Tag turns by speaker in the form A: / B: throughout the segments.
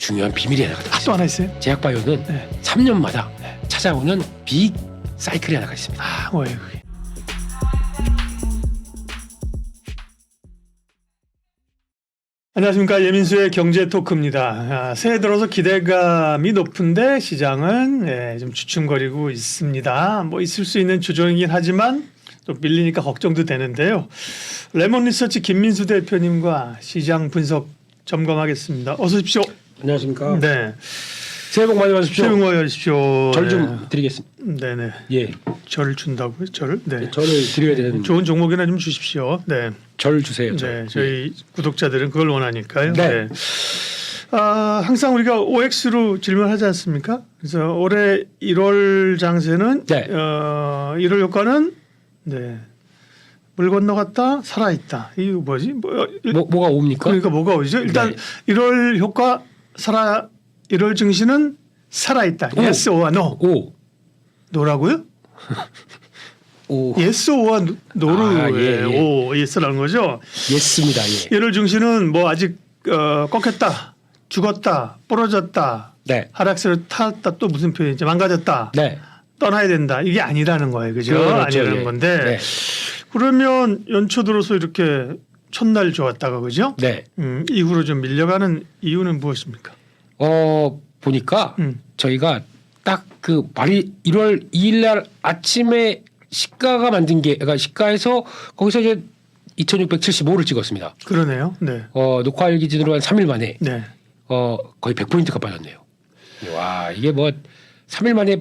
A: 중요한 비밀이 하나가 더
B: 또
A: 있습니다.
B: 하나 있어요?
A: 제약바이오는
B: 네.
A: 3년마다 찾아오는 빅 사이클이 하나가 있습니다.
B: 아, 뭐예요 그게? 안녕하십니까, 예민수의 경제 토크입니다. 새해 들어서 기대감이 높은데 시장은 좀 주춤거리고 있습니다. 뭐 있을 수 있는 조정이긴 하지만 또 밀리니까 걱정도 되는데요. 레몬리서치 김민수 대표님과 시장 분석 점검하겠습니다. 어서 오십시오.
A: 안녕하십니까.
B: 네,
A: 새해 복 많이 받으십시오.
B: 새해 복 많이 받으십시오.
A: 절 좀 드리겠습니다.
B: 네네.
A: 예,
B: 절 준다고요? 절? 네.
A: 절을 드려야 되는.
B: 좋은 종목이나 좀 주십시오. 네.
A: 절 주세요.
B: 네, 저희 구독자들은 그걸 원하니까요.
A: 네.
B: 항상 우리가 OX로 질문하지 않습니까? 그래서 올해 1월 장세는
A: 네.
B: 1월 효과는 네. 물 건너갔다 살아있다. 이거 뭐지?
A: 뭐가 옵니까?
B: 그러니까 뭐가 오죠? 일단
A: 네.
B: 1월 효과 1월 증시는 살아있다.
A: 오.
B: Yes or no.
A: 오.
B: 노라고요?
A: 오.
B: Yes or no로
A: 아, 예, 예.
B: 오, yes라는 거죠.
A: 예스입니다. 예.
B: 1월 증시는 뭐 아직 꺾였다, 죽었다, 부러졌다,
A: 네.
B: 하락세를 탔다, 또 무슨 표현이지? 망가졌다,
A: 네.
B: 떠나야 된다. 이게 아니라는 거예요, 그죠?
A: 그렇죠,
B: 아니라는
A: 예.
B: 건데
A: 네.
B: 그러면 연초 들어서 이렇게 첫날 좋았다가 그죠?
A: 네.
B: 이후로 좀 밀려가는 이유는 무엇입니까?
A: 보니까
B: 음.
A: 저희가 딱 그 말이 1월 2일 날 아침에 시가가 만든 게, 그러니까 시가에서 거기서 이제 2,675를 찍었습니다.
B: 그러네요. 네,
A: 녹화일 기준으로 한 3일 만에
B: 네,
A: 거의 100포인트가 빠졌네요. 와, 이게 뭐 3일 만에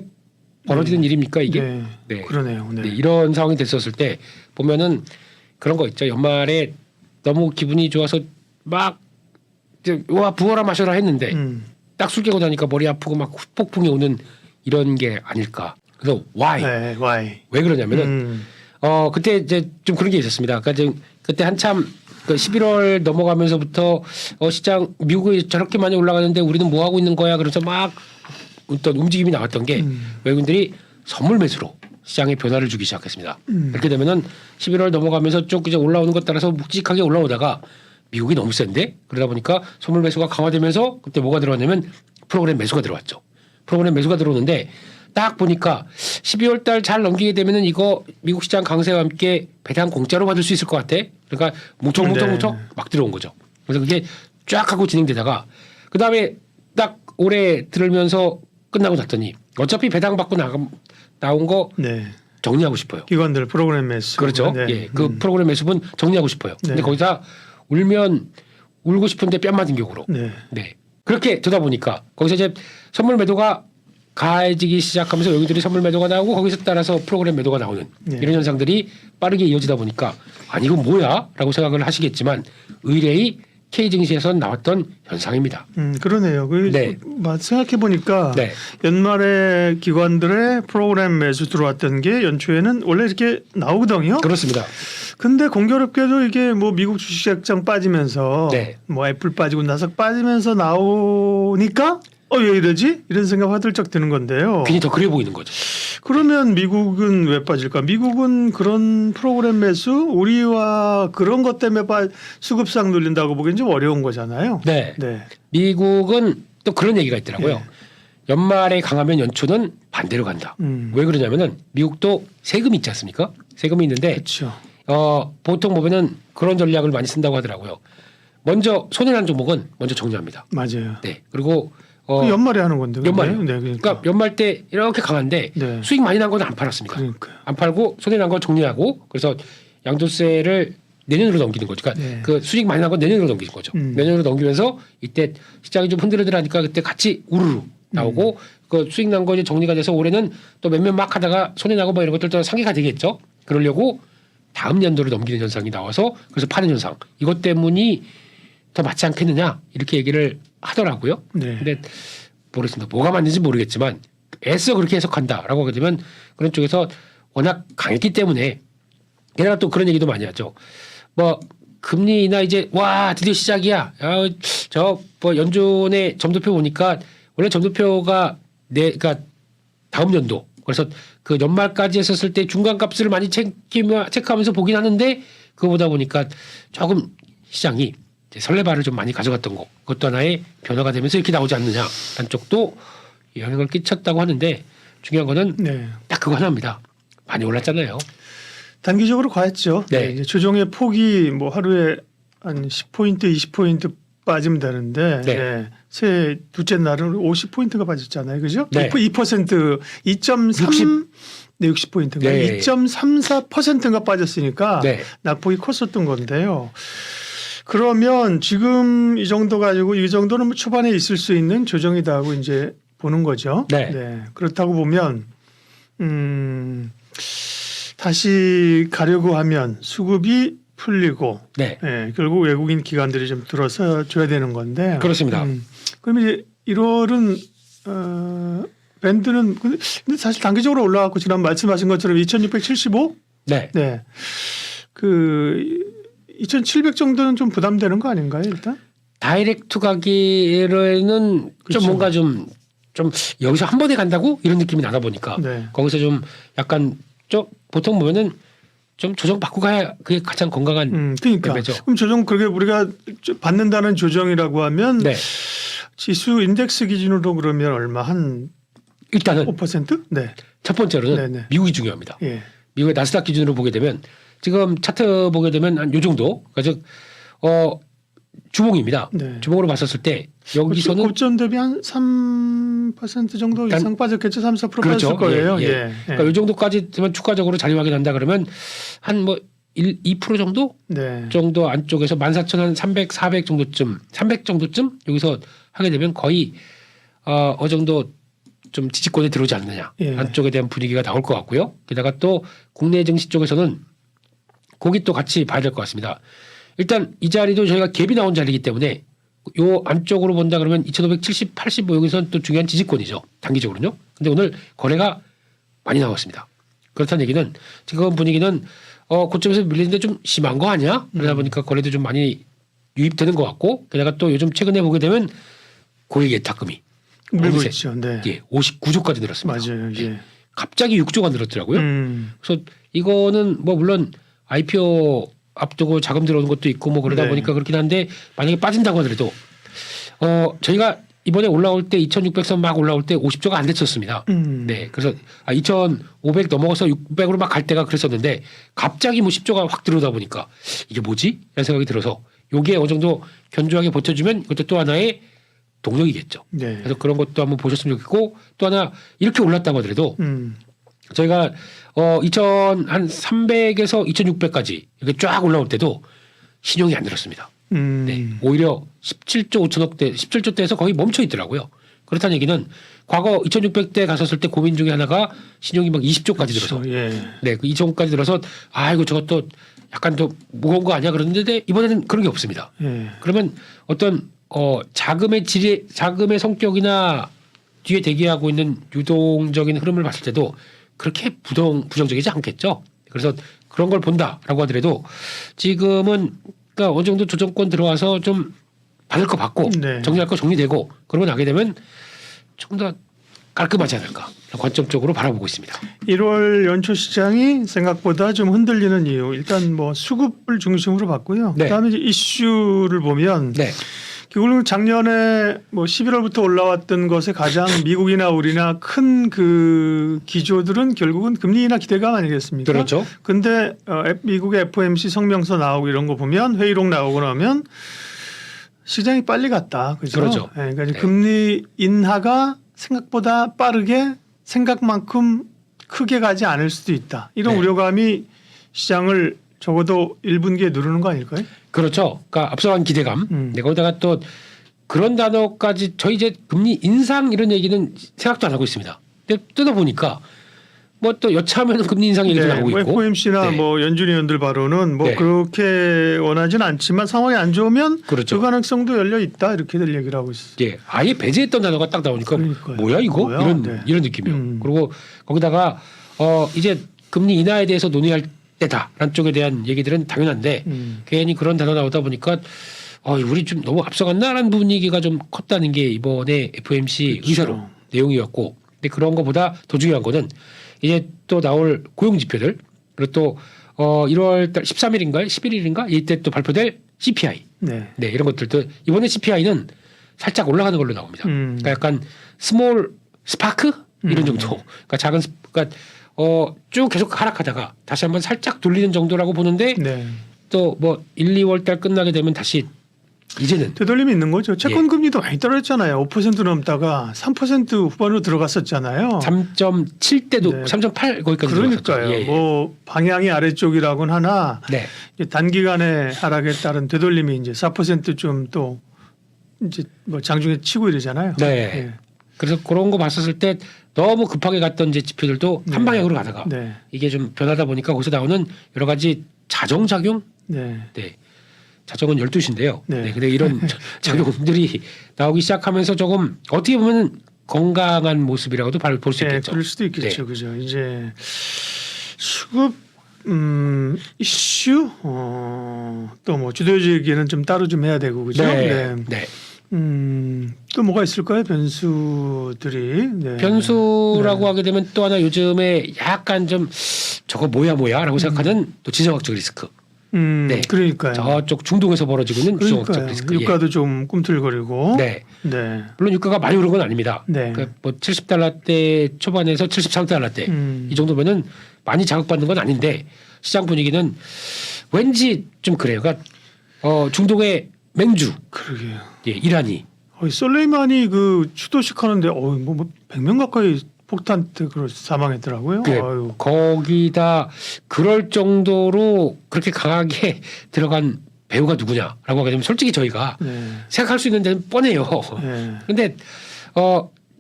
A: 벌어지는 일입니까 이게?
B: 네,
A: 네.
B: 그러네요. 네,
A: 네, 이런 상황이 됐었을 때 보면은 그런 거 있죠. 연말에 너무 기분이 좋아서 막 이제 와 부어라 마셔라 했는데 딱 술 깨고 나니까 머리 아프고 막 후폭풍이 오는 이런 게 아닐까. 그래서 why?
B: 네, why?
A: 왜 그러냐면은 그때 이제 좀 그런 게 있었습니다. 그러니까 지금 그때 한참 그 11월 넘어가면서부터 시장 미국이 저렇게 많이 올라가는데 우리는 뭐 하고 있는 거야. 그래서 막 어떤 움직임이 나왔던 게 외국인들이 선물 매수로 시장에 변화를 주기 시작했습니다. 그렇게 되면은 11월 넘어가면서 쭉 이제 올라오는 것 따라서 묵직하게 올라오다가 미국이 너무 센데 그러다 보니까 선물 매수가 강화되면서 그때 뭐가 들어왔냐면 프로그램 매수가 들어왔죠. 프로그램 매수가 들어오는데 딱 보니까 12월 달 잘 넘기게 되면은 이거 미국 시장 강세와 함께 배당 공짜로 받을 수 있을 것 같아. 그러니까 뭉청뭉청 막 들어온 거죠. 그래서 그게 쫙 하고 진행되다가 그 다음에 딱 올해 들으면서 끝나고 났더니 어차피 배당 받고 나온 거
B: 네,
A: 정리하고 싶어요.
B: 기관들 프로그램 매수.
A: 그렇죠.
B: 네.
A: 예, 그 프로그램 매수분 정리하고 싶어요. 근데
B: 네.
A: 거기다 울면 울고 싶은데 뺨 맞은 격으로.
B: 네.
A: 네. 그렇게 되다 보니까 거기서 이제 선물 매도가 가해지기 시작하면서 여기들이 선물 매도가 나오고 거기서 따라서 프로그램 매도가 나오는
B: 네.
A: 이런 현상들이 빠르게 이어지다 보니까 아니 이건 뭐야? 라고 생각을 하시겠지만 의뢰의 K증시에서 나왔던 현상입니다.
B: 그러네요.
A: 네.
B: 생각해 보니까
A: 네.
B: 연말에 기관들의 프로그램 매수 들어왔던 게 연초에는 원래 이렇게 나오거든요.
A: 그렇습니다.
B: 근데 공교롭게도 이게 뭐 미국 주식시장 빠지면서
A: 네.
B: 뭐 애플 빠지고 나스닥 빠지면서 나오니까 왜 이러지? 이런 생각 화들짝 드는 건데요.
A: 괜히 더 그래 보이는 거죠.
B: 그러면 미국은 왜 빠질까? 미국은 그런 프로그램 매수 우리와 그런 것 때문에 수급상 눌린다고 보기엔 좀 어려운 거잖아요.
A: 네.
B: 네.
A: 미국은 또 그런 얘기가 있더라고요.
B: 네.
A: 연말에 강하면 연초는 반대로 간다. 왜 그러냐면은 미국도 세금이 있지 않습니까? 세금이 있는데
B: 그렇죠.
A: 보통 보면은 그런 전략을 많이 쓴다고 하더라고요. 먼저 손해난 종목은 먼저 정리합니다.
B: 맞아요.
A: 네. 그리고
B: 그 연말에 하는 건데.
A: 연말에.
B: 네,
A: 그러니까 연말 때 이렇게 강한데
B: 네.
A: 수익 많이 난 건 안 팔았습니다.
B: 그러니까요.
A: 안 팔고 손해난 거 정리하고 그래서 양도세를 내년으로 넘기는 거죠. 그러니까
B: 네.
A: 그 수익 많이 난 건 내년으로 넘기는 거죠. 내년으로 넘기면서 이때 시장이 좀 흔들흔들하니까 그때 같이 우르르 나오고 그 수익 난 거 이제 정리가 돼서 올해는 또 몇몇 막 하다가 손해나고 뭐 이런 것들도 상기가 되겠죠. 그러려고 다음 연도를 넘기는 현상이 나와서 그래서 파는 현상. 이것 때문이 더 맞지 않겠느냐 이렇게 얘기를 하더라고요.
B: 네.
A: 근데 모르겠습니다. 뭐가 맞는지 모르겠지만 애써 그렇게 해석한다라고 하게 되면 그런 쪽에서 워낙 강했기 때문에 게다가 또 그런 얘기도 많이 하죠. 뭐 금리나 이제 와 드디어 시작이야. 저 뭐 연준의 점도표 보니까 원래 점도표가 그러니까 다음 연도 그래서 그 연말까지 했었을 때 중간값을 많이 체크하면서 보긴 하는데 그거보다 보니까 조금 시장이 이제 설레발을 좀 많이 가져갔던 거 그것도 하나의 변화가 되면서 이렇게 나오지 않느냐 한 쪽도 영향을 끼쳤다고 하는데 중요한 거는
B: 네.
A: 딱 그거 하나입니다. 많이 올랐잖아요.
B: 단기적으로 과했죠.
A: 네.
B: 이제 조정의 폭이 뭐 하루에 한 10포인트, 20포인트 빠지면 되는데
A: 네.
B: 네. 새 둘째 날은 50포인트가 빠졌잖아요. 그죠?
A: 네.
B: 2% 2.3 네, 60포인트인가?
A: 네.
B: 2.34%가 빠졌으니까
A: 네.
B: 낙폭이 컸었던 건데요. 그러면 지금 이 정도 가지고 이 정도는 뭐 초반에 있을 수 있는 조정이다 하고 이제 보는 거죠.
A: 네.
B: 그렇다고 보면 다시 가려고 하면 수급이 풀리고
A: 네.
B: 결국 외국인 기관들이 좀 들어서 줘야 되는 건데
A: 그렇습니다.
B: 그럼 이제 1월은 밴드는 근데 사실 단기적으로 올라갔고 지난 말씀하신 것처럼 2,675?
A: 네.
B: 네. 그 2,700 정도는 좀 부담되는 거 아닌가요, 일단?
A: 다이렉트 가기에는
B: 그렇죠.
A: 좀 뭔가 좀 여기서 한 번에 간다고 이런 느낌이 나다 보니까
B: 네.
A: 거기서 좀 약간 좀 보통 보면은 좀 조정 받고 가야 그게 가장 건강한
B: 그러니까.
A: 매매죠.
B: 그럼 조정 그게 우리가 받는다는 조정이라고 하면
A: 네.
B: 지수 인덱스 기준으로 그러면 얼마 한
A: 일단은
B: 5%? 네.
A: 첫 번째로는
B: 네네.
A: 미국이 중요합니다.
B: 예.
A: 미국의 나스닥 기준으로 보게 되면 지금 차트 보게 되면 한 요 정도 그러니까 즉 주봉입니다.
B: 네.
A: 주봉으로 봤었을 때 여기서는
B: 고점 대비 한 3% 정도
A: 일단
B: 이상 빠졌겠죠. 3, 4%
A: 그렇죠.
B: 빠졌을 거예요.
A: 예, 예. 그러니까 이 정도까지 되면 추가적으로 자리하게 된다 그러면 한 뭐 2% 정도
B: 네.
A: 정도 안쪽에서 14,300, 400 정도쯤 300 정도쯤 여기서 하게 되면 거의 어느 정도 좀 지지권에 들어오지 않느냐
B: 예.
A: 안쪽에 대한 분위기가 나올 것 같고요. 게다가 또 국내 증시 쪽에서는 거기 또 같이 봐야 될 것 같습니다. 일단 이 자리도 저희가 갭이 나온 자리이기 때문에 요 안쪽으로 본다 그러면 2,570, 85 여기서는 또 중요한 지지권이죠. 단기적으로는요. 근데 오늘 거래가 많이 나왔습니다. 그렇다는 얘기는 지금 분위기는 고점에서 밀리는데 좀 심한 거 아니야? 그러다 보니까 거래도 좀 많이 유입되는 것 같고 게다가 또 요즘 최근에 보게 되면 고액 예탁금이
B: 밀고
A: 어느새
B: 있죠. 네.
A: 예, 59조까지 늘었습니다.
B: 맞아요. 예.
A: 갑자기 6조가 늘었더라고요. 그래서 이거는 뭐 물론 IPO 앞두고 자금 들어오는 것도 있고 뭐 그러다
B: 네.
A: 보니까 그렇긴 한데 만약에 빠진다고 하더라도 저희가 이번에 올라올 때 2,600선 막 올라올 때 50조가 안 됐었습니다. 네. 그래서 2,500 넘어가서 600으로 막 갈 때가 그랬었는데 갑자기 뭐 10조가 확 들어오다 보니까 이게 뭐지? 라는 생각이 들어서 요게 어느 정도 견조하게 버텨주면 이것도 또 하나의 동력이겠죠.
B: 네.
A: 그래서 그런 것도 한번 보셨으면 좋겠고 또 하나 이렇게 올랐다고 하더라도 저희가 2,300에서 2,600까지 이렇게 쫙 올라올 때도 신용이 안 들었습니다. 네. 오히려 17조 5천억 대 17조 대에서 거의 멈춰 있더라고요. 그렇다는 얘기는 과거 2,600대 갔었을 때 고민 중에 하나가 신용이 막 20조까지 들어서
B: 그렇죠. 예.
A: 네, 그 2천까지 들어서 아이고 저것도 약간 더 무거운 거 아니야 그러는데 이번에는 그런 게 없습니다.
B: 예.
A: 그러면 어떤 자금의 질의 자금의 성격이나 뒤에 대기하고 있는 유동적인 흐름을 봤을 때도 그렇게 부정적이지 않겠죠. 그래서 그런 걸 본다라고 하더라도 지금은 그러니까 어느 정도 조정권 들어와서 좀 받을 거 받고
B: 네.
A: 정리할 거 정리되고 그러고 나게 되면 좀 더 깔끔하지 않을까 관점적으로 바라보고 있습니다.
B: 1월 연초 시장이 생각보다 좀 흔들리는 이유 일단 뭐 수급을 중심으로 봤고요.
A: 네.
B: 그다음에 이제 이슈를 보면
A: 네,
B: 결국은 작년에 뭐 11월부터 올라왔던 것에 가장 미국이나 우리나 큰 그 기조들은 결국은 금리 인하 기대감 아니겠습니까?
A: 그렇죠.
B: 근데 미국의 FOMC 성명서 나오고 이런 거 보면 회의록 나오고 나면 시장이 빨리 갔다. 그죠?
A: 그렇죠.
B: 네, 그러니까 이제
A: 네.
B: 금리 인하가 생각보다 빠르게 생각만큼 크게 가지 않을 수도 있다. 이런
A: 네.
B: 우려감이 시장을 적어도 1분기에 누르는 거 아닐까요?
A: 그렇죠. 그러니까 앞서간 기대감. 네, 거기다가 또 그런 단어까지 저희 이제 금리 인상 이런 얘기는 생각도 안 하고 있습니다. 근데 뜯어보니까 뭐 또 여차하면 금리 인상 얘기도 나오고
B: 뭐
A: 있고.
B: FOMC나
A: 네.
B: 뭐 연준 위원들 바로는 뭐
A: 네.
B: 그렇게 원하지는 않지만 상황이 안 좋으면
A: 그렇죠.
B: 그 가능성도 열려 있다 이렇게들 얘기를 하고 있어요.
A: 예, 아예 배제했던 단어가 딱 나오니까
B: 그러니까요.
A: 뭐야 이거
B: 뭐야?
A: 이런
B: 네.
A: 이런 느낌이요. 그리고 거기다가 이제 금리 인하에 대해서 논의할 때다라는 쪽에 대한 얘기들은 당연한데 괜히 그런 단어 나오다 보니까 우리 좀 너무 앞서갔나라는 분위기가 좀 컸다는 게 이번에 FOMC
B: 그렇죠.
A: 의사로 내용이었고, 근데 그런 거보다 더 중요한 거는 이제 또 나올 고용 지표들 그리고 또 1월달 13일인가요? 11일인가 이때 또 발표될 CPI
B: 네.
A: 네, 이런 것들도 이번에 CPI는 살짝 올라가는 걸로 나옵니다. 그러니까 약간 스몰 스파크 이런 정도. 그러니까 작은 그러니까 쭉 계속 하락하다가 다시 한번 살짝 돌리는 정도라고 보는데
B: 네.
A: 또 뭐 1, 2월 달 끝나게 되면 다시 이제는
B: 되돌림이 있는 거죠.
A: 예.
B: 채권 금리도 많이 떨어졌잖아요. 5% 넘다가 3% 후반으로 들어갔었잖아요.
A: 3.7대도
B: 네.
A: 3.8 거기까지
B: 그러니까요.
A: 들어갔었죠. 예, 예.
B: 뭐 방향이 아래쪽이라고는 하나
A: 네.
B: 이제 단기간에 하락에 따른 되돌림이 이제 4%좀 또 이제 뭐 장중에 치고 이러잖아요.
A: 네.
B: 예.
A: 그래서 그런 거 봤었을 때 너무 급하게 갔던 이제 지표들도 한 방향으로 가다가
B: 네.
A: 이게 좀 변하다 보니까 거기서 나오는 여러 가지 자정작용?
B: 네.
A: 네. 자정은 12시인데요.
B: 네.
A: 네. 근데 이런 작용들이 나오기 시작하면서 조금 어떻게 보면 건강한 모습이라고도 볼 수
B: 네,
A: 있겠죠.
B: 그럴 수도 있겠죠.
A: 네.
B: 그죠. 이제 수급 이슈 또 뭐 주도주 얘기는 좀 따로 좀 해야 되고 그죠.
A: 네. 네.
B: 또 뭐가 있을까요? 변수들이. 네.
A: 변수라고
B: 네.
A: 하게 되면 또 하나 요즘에 약간 좀 저거 뭐야라고 생각하는 또 지정학적 리스크. 네.
B: 그러니까요.
A: 저쪽 중동에서 벌어지고 있는 지정학적
B: 그러니까요.
A: 리스크.
B: 유가도 좀 꿈틀거리고.
A: 네.
B: 네.
A: 물론 유가가 많이 오른 건 아닙니다.
B: 네.
A: 그러니까 뭐 70달러대 초반에서 73달러대 이 정도면은 많이 자극받는 건 아닌데 시장 분위기는 왠지 좀 그래요. 그러니까 중동의 맹주,
B: 그러게요.
A: 예, 이란이
B: 솔레이만이 그 추도식 하는데 뭐 100명 가까이 폭탄 때 사망했더라고요.
A: 그래,
B: 아유.
A: 거기다 그럴 정도로 그렇게 강하게 들어간 배우가 누구냐라고 하게 되면 솔직히 저희가
B: 네.
A: 생각할 수 있는 데는 뻔해요.
B: 네.
A: 근데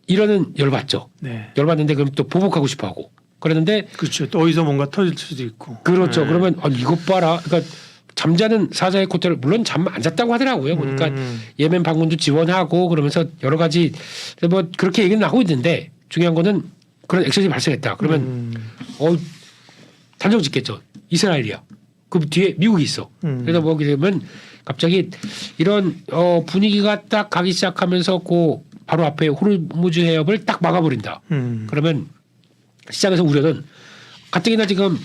A: 이러는 열받죠.
B: 네.
A: 열받는데 그럼 또 보복하고 싶어하고 그랬는데
B: 그렇죠. 또 어디서 뭔가 터질 수도 있고.
A: 그렇죠.
B: 네.
A: 그러면 이것 봐라. 그러니까 잠자는 사자의 코트를 물론 잠 안 잤다고 하더라고요. 그러니까 예멘 방문도 지원하고 그러면서 여러 가지 뭐 그렇게 얘기는 나오고 있는데 중요한 거는 그런 액션이 발생했다. 그러면 단정 짓겠죠. 이스라엘이야. 그 뒤에 미국이 있어. 그러다 보게 되면 갑자기 이런 분위기가 딱 가기 시작하면서 그 바로 앞에 호르무즈 해협을 딱 막아버린다. 그러면 시장에서 우려는 가뜩이나 지금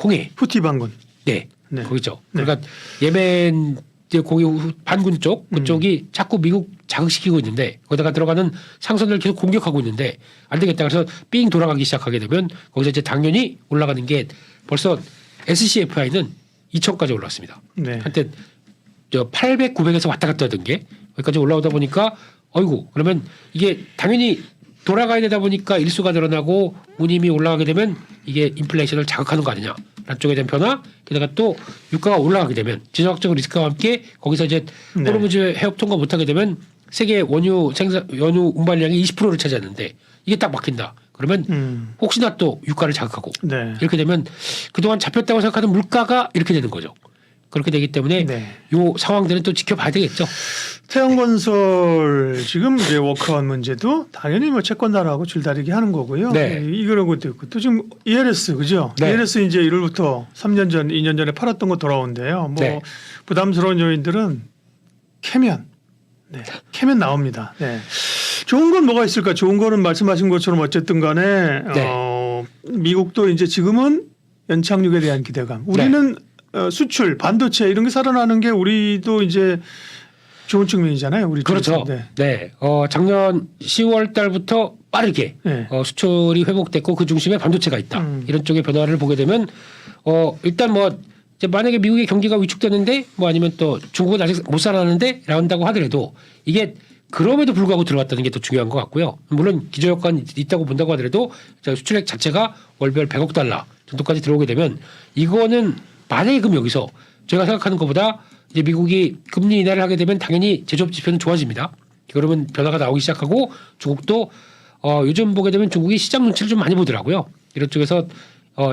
A: 홍해.
B: 후티 반군.
A: 네.
B: 네.
A: 거기죠.
B: 네.
A: 그러니까 예멘 이제 거기 반군 쪽 그쪽이 자꾸 미국 자극시키고 있는데 거기다가 들어가는 상선을 계속 공격하고 있는데 안 되겠다. 그래서 삥 돌아가기 시작하게 되면 거기서 이제 당연히 올라가는 게 벌써 SCFI는 2,000까지 올랐습니다.
B: 네.
A: 한때 800, 900에서 왔다 갔다 하던 게 여기까지 올라오다 보니까 어이구 그러면 이게 당연히 돌아가야 되다 보니까 일수가 늘어나고 운임이 올라가게 되면 이게 인플레이션을 자극하는 거 아니냐. 라는 쪽에 대한 변화 게다가 또 유가가 올라가게 되면 지정학적 리스크와 함께 거기서 이제
B: 네.
A: 호르무즈 해협 통과 못하게 되면 세계 원유 운반량이 20%를 차지하는데 이게 딱 막힌다. 그러면 혹시나 또 유가를 자극하고
B: 네.
A: 이렇게 되면 그동안 잡혔다고 생각하는 물가가 이렇게 되는 거죠. 그렇게 되기 때문에
B: 네.
A: 이 상황들은 또 지켜봐야 되겠죠.
B: 태양건설 지금 이제 워크아웃 문제도 당연히 뭐 채권단하고 줄다리기 하는 거고요.
A: 네.
B: 이런 것도 있고 또 지금 ELS 그죠?
A: 네.
B: ELS 이제 1월부터 3년 전, 2년 전에 팔았던 거 돌아온대요. 뭐
A: 네.
B: 부담스러운 요인들은 캐면, 네, 캐면 나옵니다. 네. 좋은 건 뭐가 있을까? 좋은 거는 말씀하신 것처럼 어쨌든 간에
A: 네.
B: 미국도 이제 지금은 연착륙에 대한 기대감. 우리는 수출, 반도체 이런 게 살아나는 게 우리도 이제 좋은 측면이잖아요. 우리
A: 그렇죠.
B: 쪽에서. 네.
A: 네. 작년 10월 달부터 빠르게
B: 네.
A: 수출이 회복됐고 그 중심에 반도체가 있다. 이런 쪽의 변화를 보게 되면 일단 뭐 이제 만약에 미국의 경기가 위축되는데 뭐 아니면 또 중국은 아직 못 살아나는데 라운다고 하더라도 이게 그럼에도 불구하고 들어왔다는 게 더 중요한 것 같고요. 물론 기저효과는 있다고 본다고 하더라도 수출액 자체가 월별 100억 달러 정도까지 들어오게 되면 이거는 만약에 그럼 여기서 저희가 생각하는 것보다 이제 미국이 금리 인하를 하게 되면 당연히 제조업 지표는 좋아집니다. 그러면 변화가 나오기 시작하고 중국도 요즘 보게 되면 중국이 시장 눈치를 좀 많이 보더라고요. 이런 쪽에서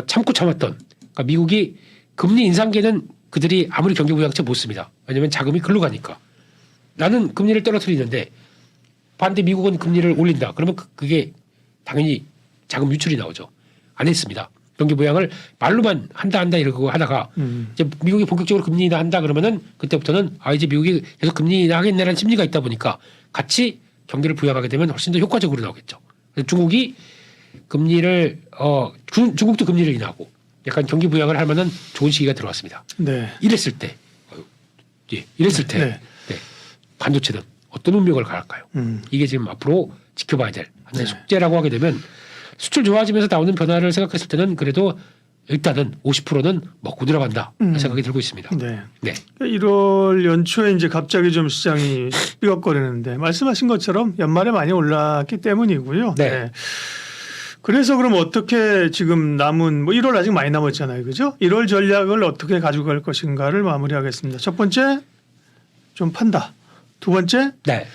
A: 참고 참았던 그러니까 미국이 금리 인상계는 그들이 아무리 경기 부양책 못 씁니다. 왜냐하면 자금이 글로 가니까. 나는 금리를 떨어뜨리는데 반대 미국은 금리를 올린다. 그러면 그게 당연히 자금 유출이 나오죠. 안 했습니다. 경기 부양을 말로만 한다 이러고 하다가 이제 미국이 본격적으로 금리 인하한다 그러면은 그때부터는 이제 미국이 계속 금리 인하하겠네라는 심리가 있다 보니까 같이 경기를 부양하게 되면 훨씬 더 효과적으로 나오겠죠. 그래서 중국이 금리를 중국도 금리를 인하하고 약간 경기 부양을 할 만한 좋은 시기가 들어왔습니다.
B: 네.
A: 이랬을 때 예, 이랬을 때
B: 네.
A: 네, 반도체는 어떤 운명을 갈까요? 이게 지금 앞으로 지켜봐야 될 하나의
B: 네.
A: 숙제라고 하게 되면 수출 좋아지면서 나오는 변화를 생각했을 때는 그래도 일단은 50%는 먹고 들어간다 생각이 들고 있습니다.
B: 네.
A: 네.
B: 1월 연초에 이제 갑자기 좀 시장이 삐걱거리는데 말씀하신 것처럼 연말에 많이 올랐기 때문이고요.
A: 네.
B: 그래서 그럼 어떻게 지금 남은 뭐 1월 아직 많이 남았잖아요. 그죠? 1월 전략을 어떻게 가지고 갈 것인가를 마무리하겠습니다. 첫 번째 좀 판다. 두 번째
A: 네.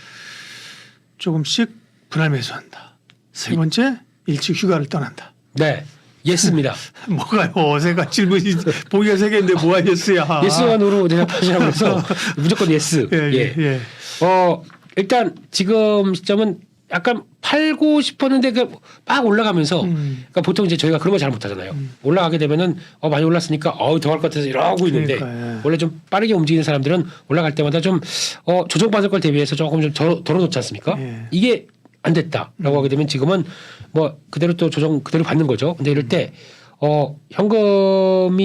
B: 조금씩 분할 매수한다. 세 번째 일찍 휴가를 떠난다.
A: 네. 예스입니다.
B: 뭐가요? 어색한 질문이 보기가 세 개인데 뭐가 예스야?
A: 예스원으로 대답하시라고 해서 무조건 예스.
B: 예.
A: 일단 지금 시점은 약간 팔고 싶었는데 막 올라가면서 그러니까 보통 이제 저희가 그런 거 잘 못하잖아요. 올라가게 되면은 많이 올랐으니까 더 할 것 같아서 이러고 있는데
B: 그러니까, 예.
A: 원래 좀 빠르게 움직이는 사람들은 올라갈 때마다 좀 조정받을 걸 대비해서 조금 좀 덜어놓지 않습니까?
B: 예.
A: 이게 안 됐다라고 하게 되면 지금은 뭐 그대로 또 조정 그대로 받는 거죠. 근데 이럴 때 현금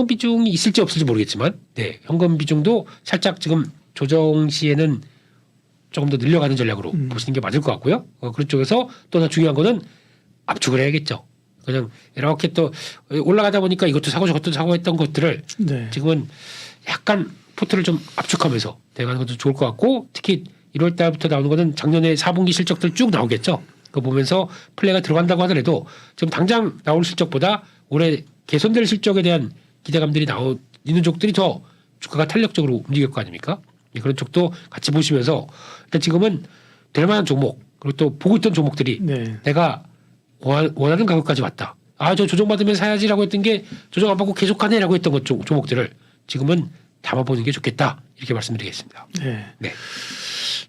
A: 비중이 있을지 없을지 모르겠지만 네, 현금 비중도 살짝 지금 조정 시에는 조금 더 늘려가는 전략으로 보시는 게 맞을 것 같고요. 그런 쪽에서 또 하나 중요한 거는 압축을 해야겠죠. 그냥 이렇게 또 올라가다 보니까 이것도 사고 저것도 사고 했던 것들을
B: 네.
A: 지금은 약간 포트를 좀 압축하면서 대가는 것도 좋을 것 같고 특히 1월 달부터 나오는 거는 작년에 4분기 실적들 쭉 나오겠죠. 그거 보면서 플레이가 들어간다고 하더라도 지금 당장 나올 실적보다 올해 개선될 실적에 대한 기대감들이 있는 쪽들이 더 주가가 탄력적으로 움직일 거 아닙니까? 그런 쪽도 같이 보시면서 일단 지금은 될 만한 종목 그리고 또 보고 있던 종목들이
B: 네.
A: 내가 원하는 가격까지 왔다. 저 조정받으면 사야지라고 했던 게 조정 안 받고 계속하네라고 했던 것 종목들을 지금은 담아보는 게 좋겠다. 이렇게 말씀드리겠습니다.
B: 네.
A: 네.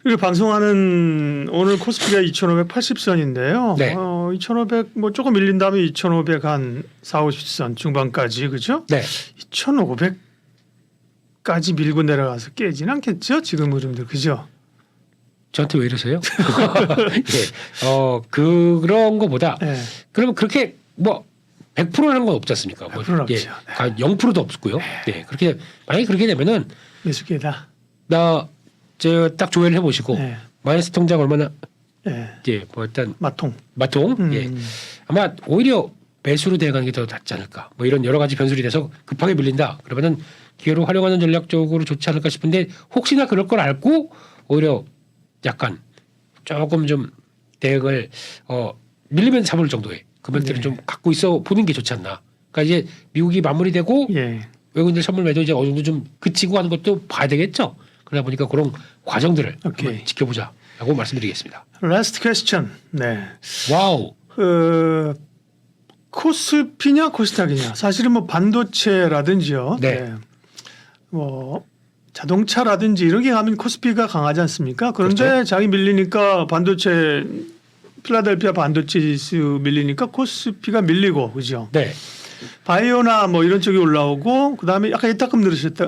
B: 그리고 방송하는 오늘 코스피가 2,580선인데요.
A: 네.
B: 2,500 뭐 조금 밀린 다음에 2,500 한 4, 50선 중반까지 그죠?
A: 네.
B: 2,500까지 밀고 내려가서 깨진 않겠죠? 지금 흐름들 그죠?
A: 저한테 왜 이러세요? 예. 그런 거보다
B: 네.
A: 그러면 그렇게 뭐 100%라는 건 없지 않습니까?
B: 100%는 없죠. 네.
A: 0%도 없고요. 네. 그렇게 만약에 그렇게 되면은
B: 매수기다.
A: 딱 조회를 해보시고
B: 네.
A: 마이너스 통장 얼마나
B: 네.
A: 뭐 일단
B: 마통.
A: 예. 아마 오히려 매수로 대가는 게 더 낫지 않을까. 뭐 이런 여러 가지 변수들이 돼서 급하게 밀린다. 그러면은 기회로 활용하는 전략적으로 좋지 않을까 싶은데 혹시나 그럴 걸 알고 오히려 약간 조금 좀 대응을 밀리면 잡을 정도의 금액들을
B: 네.
A: 좀 갖고 있어 보는 게 좋지 않나. 그러니까 이제 미국이 마무리되고
B: 예.
A: 외국인들 선물 매도 이제 어느 정도 좀 그치고 하는 것도 봐야 되겠죠. 그러다 보니까 그런 과정들을
B: 오케이.
A: 한번 지켜보자라고 말씀드리겠습니다.
B: Last question. 네.
A: 와우.
B: 코스피냐 코스닥이냐. 사실은 뭐 반도체라든지요.
A: 네.
B: 뭐 자동차라든지 이런 게 가면 코스피가 강하지 않습니까? 그런데
A: 그렇죠.
B: 자기 밀리니까 반도체 필라델피아 반도체 지수 밀리니까 코스피가 밀리고 그죠?
A: 네.
B: 바이오나 뭐 이런 쪽이 올라오고 그다음에 약간 예탁금 늘으셨다.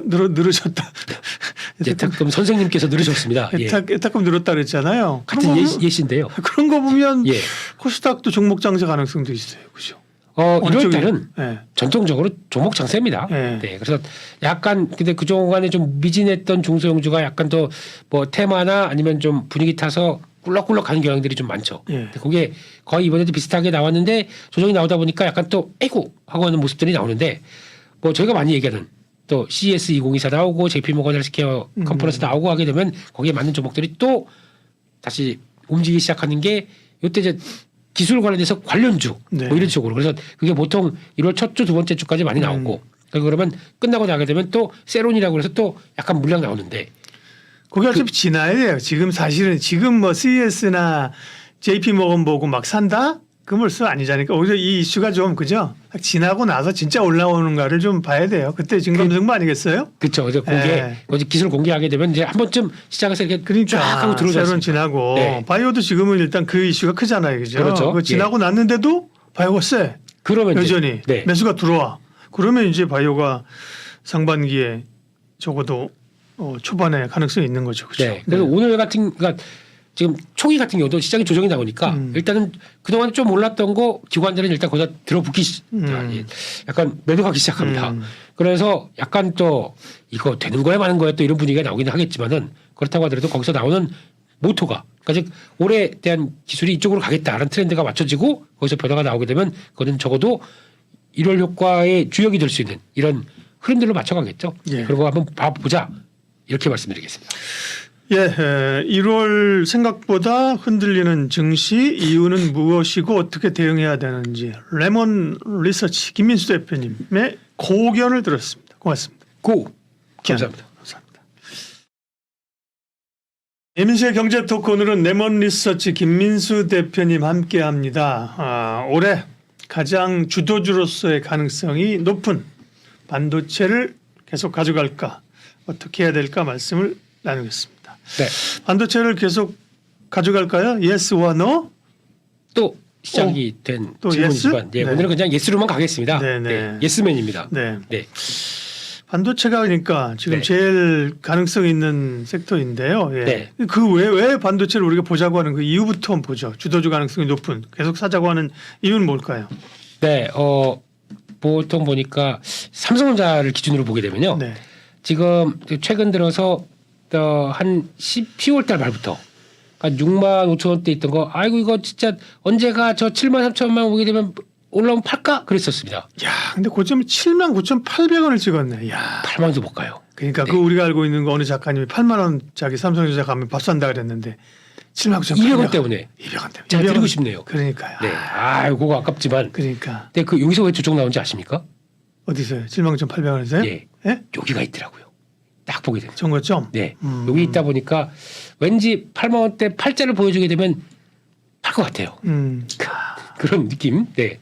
A: 예탁금 선생님께서 늘으셨습니다. 예.
B: 예탁금 늘었다 그랬잖아요.
A: 같은
B: 그런 거
A: 예시인데요.
B: 그런 거 보면
A: 예.
B: 코스닥도 종목 장세 가능성도 있어요. 그죠?
A: 1월 달은
B: 네.
A: 전통적으로 종목 장세입니다.
B: 네.
A: 네. 그래서 약간 근데 그동안에 좀 미진했던 중소형주가 약간 더 뭐 테마나 아니면 좀 분위기 타서 꿀럭꿀럭 가는 경향들이 좀 많죠.
B: 예.
A: 근데 그게 거의 이번에도 비슷하게 나왔는데 조정이 나오다 보니까 약간 또 에이고 하고 하는 모습들이 나오는데 뭐 저희가 많이 얘기하는 또 CES 2024 나오고 JP모건 헬스케어 컨퍼런스 나오고 하게 되면 거기에 맞는 종목들이 또 다시 움직이기 시작하는 게 이때 이제 기술 관련해서 관련주
B: 네.
A: 뭐 이런 쪽으로 그래서 그게 보통 1월 첫 주 두 번째 주까지 많이 나오고 그러면 끝나고 나게 되면 또 세론이라고 해서 또 약간 물량 나오는데
B: 그게 어차피 지나야 돼요. 지금 사실은 지금 뭐 CES나 JP 모건 보고 막 산다? 그 벌써 아니잖아요. 오히려 이 이슈가 좀 그죠? 지나고 나서 진짜 올라오는가를 좀 봐야 돼요. 그때 증감승부 아니겠어요?
A: 그렇죠. 그래서
B: 예.
A: 거기 기술 공개하게 되면 이제 한 번쯤 시장에서 이렇게
B: 그러니까
A: 쫙 하고 들어오지
B: 세론
A: 않습니까?
B: 지나고
A: 네.
B: 바이오도 지금은 일단 그 이슈가 크잖아요. 그죠?
A: 그렇죠.
B: 그거 지나고 났는데도 바이오가 세.
A: 그러면 이제
B: 여전히
A: 네.
B: 매수가 들어와. 그러면 이제 바이오가 상반기에 적어도 초반에 가능성이 있는 거죠. 그렇죠?
A: 네. 그래서 오늘 같은 그러니까 지금 초기 같은 경우도 시장이 조정이 나오니까 일단은 그동안 좀 올랐던 거 기관들은 일단 거기다 들어붙기 약간 매도하기 시작합니다. 그래서 약간 또 이거 되는 거야 마는 거야 또 이런 분위기가 나오기는 하겠지만은 그렇다고 하더라도 거기서 나오는 모토가 그러니까 즉 올해에 대한 기술이 이쪽으로 가겠다라는 트렌드가 맞춰지고 거기서 변화가 나오게 되면 그거는 적어도 1월 효과의 주역이 될 수 있는 이런 흐름들로 맞춰가겠죠.
B: 예.
A: 그리고 한번 봐보자 이렇게 말씀드리겠습니다.
B: 예, 1월 생각보다 흔들리는 증시 이유는 무엇이고 어떻게 대응해야 되는지 레몬 리서치 김민수 대표님의 고견을 들었습니다. 고맙습니다.
A: 감사합니다.
B: 감사합니다. 예민수의 경제 토크 오늘은 레몬 리서치 김민수 대표님 함께합니다. 올해 가장 주도주로서의 가능성이 높은 반도체를 계속 가져갈까 어떻게 해야 될까 말씀을 나누겠습니다.
A: 네.
B: 반도체를 계속 가져갈까요? Yes or no?
A: 또 시작이 된
B: 또
A: 질문이지만
B: 예스?
A: 예,
B: 네.
A: 오늘은 그냥 예스로만 가겠습니다.
B: 네네.
A: 네, 예스맨입니다.
B: 네.
A: 네.
B: 반도체가 그러니까 지금
A: 네.
B: 제일 가능성 있는 섹터인데요. 예.
A: 네.
B: 그 왜 반도체를 우리가 보자고 하는 그 이유부터 한번 보죠. 주도주 가능성이 높은 계속 사자고 하는 이유는 뭘까요?
A: 네, 보통 보니까 삼성전자를 기준으로 보게 되면요.
B: 네.
A: 지금 최근 들어서 한 10월 달 말부터 한 6만 5천 원대 있던 거 아이고 이거 진짜 언제가 저 7만 3천만 오게 되면 올라오면 팔까 그랬었습니다.
B: 야, 근데 고점이 79,800원을 찍었네. 야.
A: 8만 원도 못 가요.
B: 그러니까
A: 네.
B: 그 우리가 알고 있는 거 어느 작가님이 8만 원짜리 삼성전자 가면 밥 산다 그랬는데 79,800원
A: 200원 때문에
B: 200원 때문에
A: 제가 드리고 싶네요.
B: 그러니까요.
A: 네, 그거 아깝지만.
B: 그러니까
A: 근데 그 여기서 왜 조정 나온지 아십니까?
B: 어디서요? 79,800원에서요?
A: 예,
B: 예?
A: 여기가 있더라고요. 딱 보게 되면.
B: 정거점?
A: 네, 여기 있다 보니까 왠지 8만 원대 팔자를 보여주게 되면 팔 것 같아요. 그런 느낌. 네,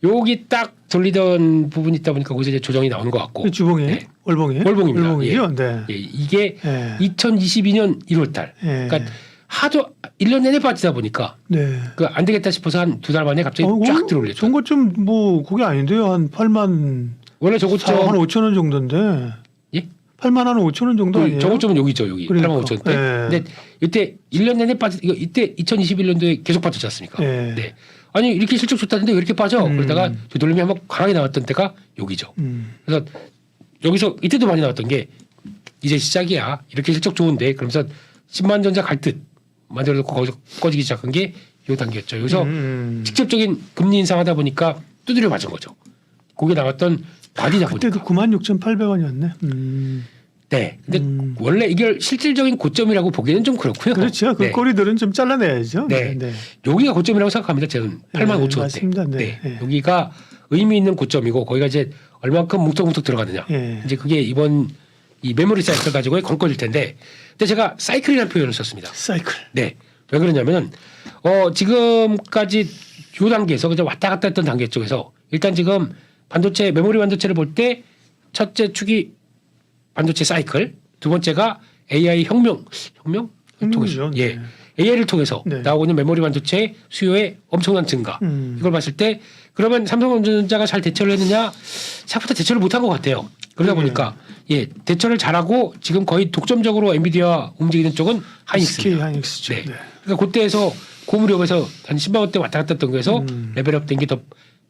A: 여기 딱 돌리던 부분이 있다 보니까 거기서 이제 조정이 나오는 것 같고.
B: 주봉이
A: 네.
B: 월봉이에요?
A: 월봉입니다.
B: 월봉이요? 네.
A: 예, 이게
B: 예.
A: 2022년 1월달.
B: 예.
A: 그러니까 하도 1년 내내 빠지다 보니까
B: 네.
A: 그 안 되겠다 싶어서 한 2달 만에 갑자기 쫙 들어올렸죠.
B: 정거점 뭐 그게 아닌데요. 한 8만
A: 원래
B: 한
A: 저고점
B: 5천 원 정도인데.
A: 예?
B: 8만 한 5천 원 정도 아니에요?
A: 저고점은 여기죠, 여기.
B: 그러니까.
A: 8만 5천 원대.
B: 예.
A: 근데 이때 1년 내내 빠지 이거 이때 2021년도에 계속 빠졌지 않습니까?
B: 예.
A: 네. 아니 이렇게 실적 좋다는데 왜 이렇게 빠져? 그러다가 되돌림이 한번 강하게 나왔던 때가 여기죠. 그래서 여기서 이때도 많이 나왔던 게 이제 시작이야. 이렇게 실적 좋은데 그러면서 10만 전자 갈 듯 만들어놓고 거기서 꺼지기 시작한 게 이 단계였죠. 여기서 직접적인 금리 인상하다 보니까 두드려 맞은 거죠. 거기에 나왔던 바디다
B: 그때도
A: 보니까.
B: 96,800원이었네.
A: 네. 근데 원래 이게 실질적인 고점이라고 보기에는 좀 그렇고요.
B: 그렇죠. 그
A: 네.
B: 꼬리들은 좀 잘라내야죠.
A: 네. 여기가 고점이라고 생각합니다. 저는 8만 5천 원대.
B: 맞습니다. 네. 네.
A: 여기가 의미 있는 고점이고 거기가 이제 얼마큼 뭉텅뭉텅 들어가느냐.
B: 예.
A: 이제 그게 이번 이 메모리 사이클 가지고의 관건일 텐데. 근데 제가 사이클이라는 표현을 썼습니다.
B: 사이클.
A: 네. 왜 그러냐면은 지금까지 요 단계에서 그저 왔다 갔다 했던 단계 쪽에서 일단 지금 반도체 메모리 반도체를 볼 때 첫째 축이 반도체 사이클, 두 번째가 AI 혁명을 통해서
B: 혁명이죠.
A: 예. AI를 통해서
B: 네.
A: 나오고 있는 메모리 반도체 수요의 엄청난 증가. 이걸 봤을 때 그러면 삼성전자가 잘 대처를 했느냐? 생각보다 대처를 못한 것 같아요. 그러다 보니까 예 대처를 잘하고 지금 거의 독점적으로 엔비디아 움직이는 쪽은 하이닉스입니다.
B: SK 하이닉스죠.
A: 네.
B: 네.
A: 그러니까 그때에서 고무력에서 한 10만 원대 왔다 갔다 했던 거에서 레벨업 된 게 더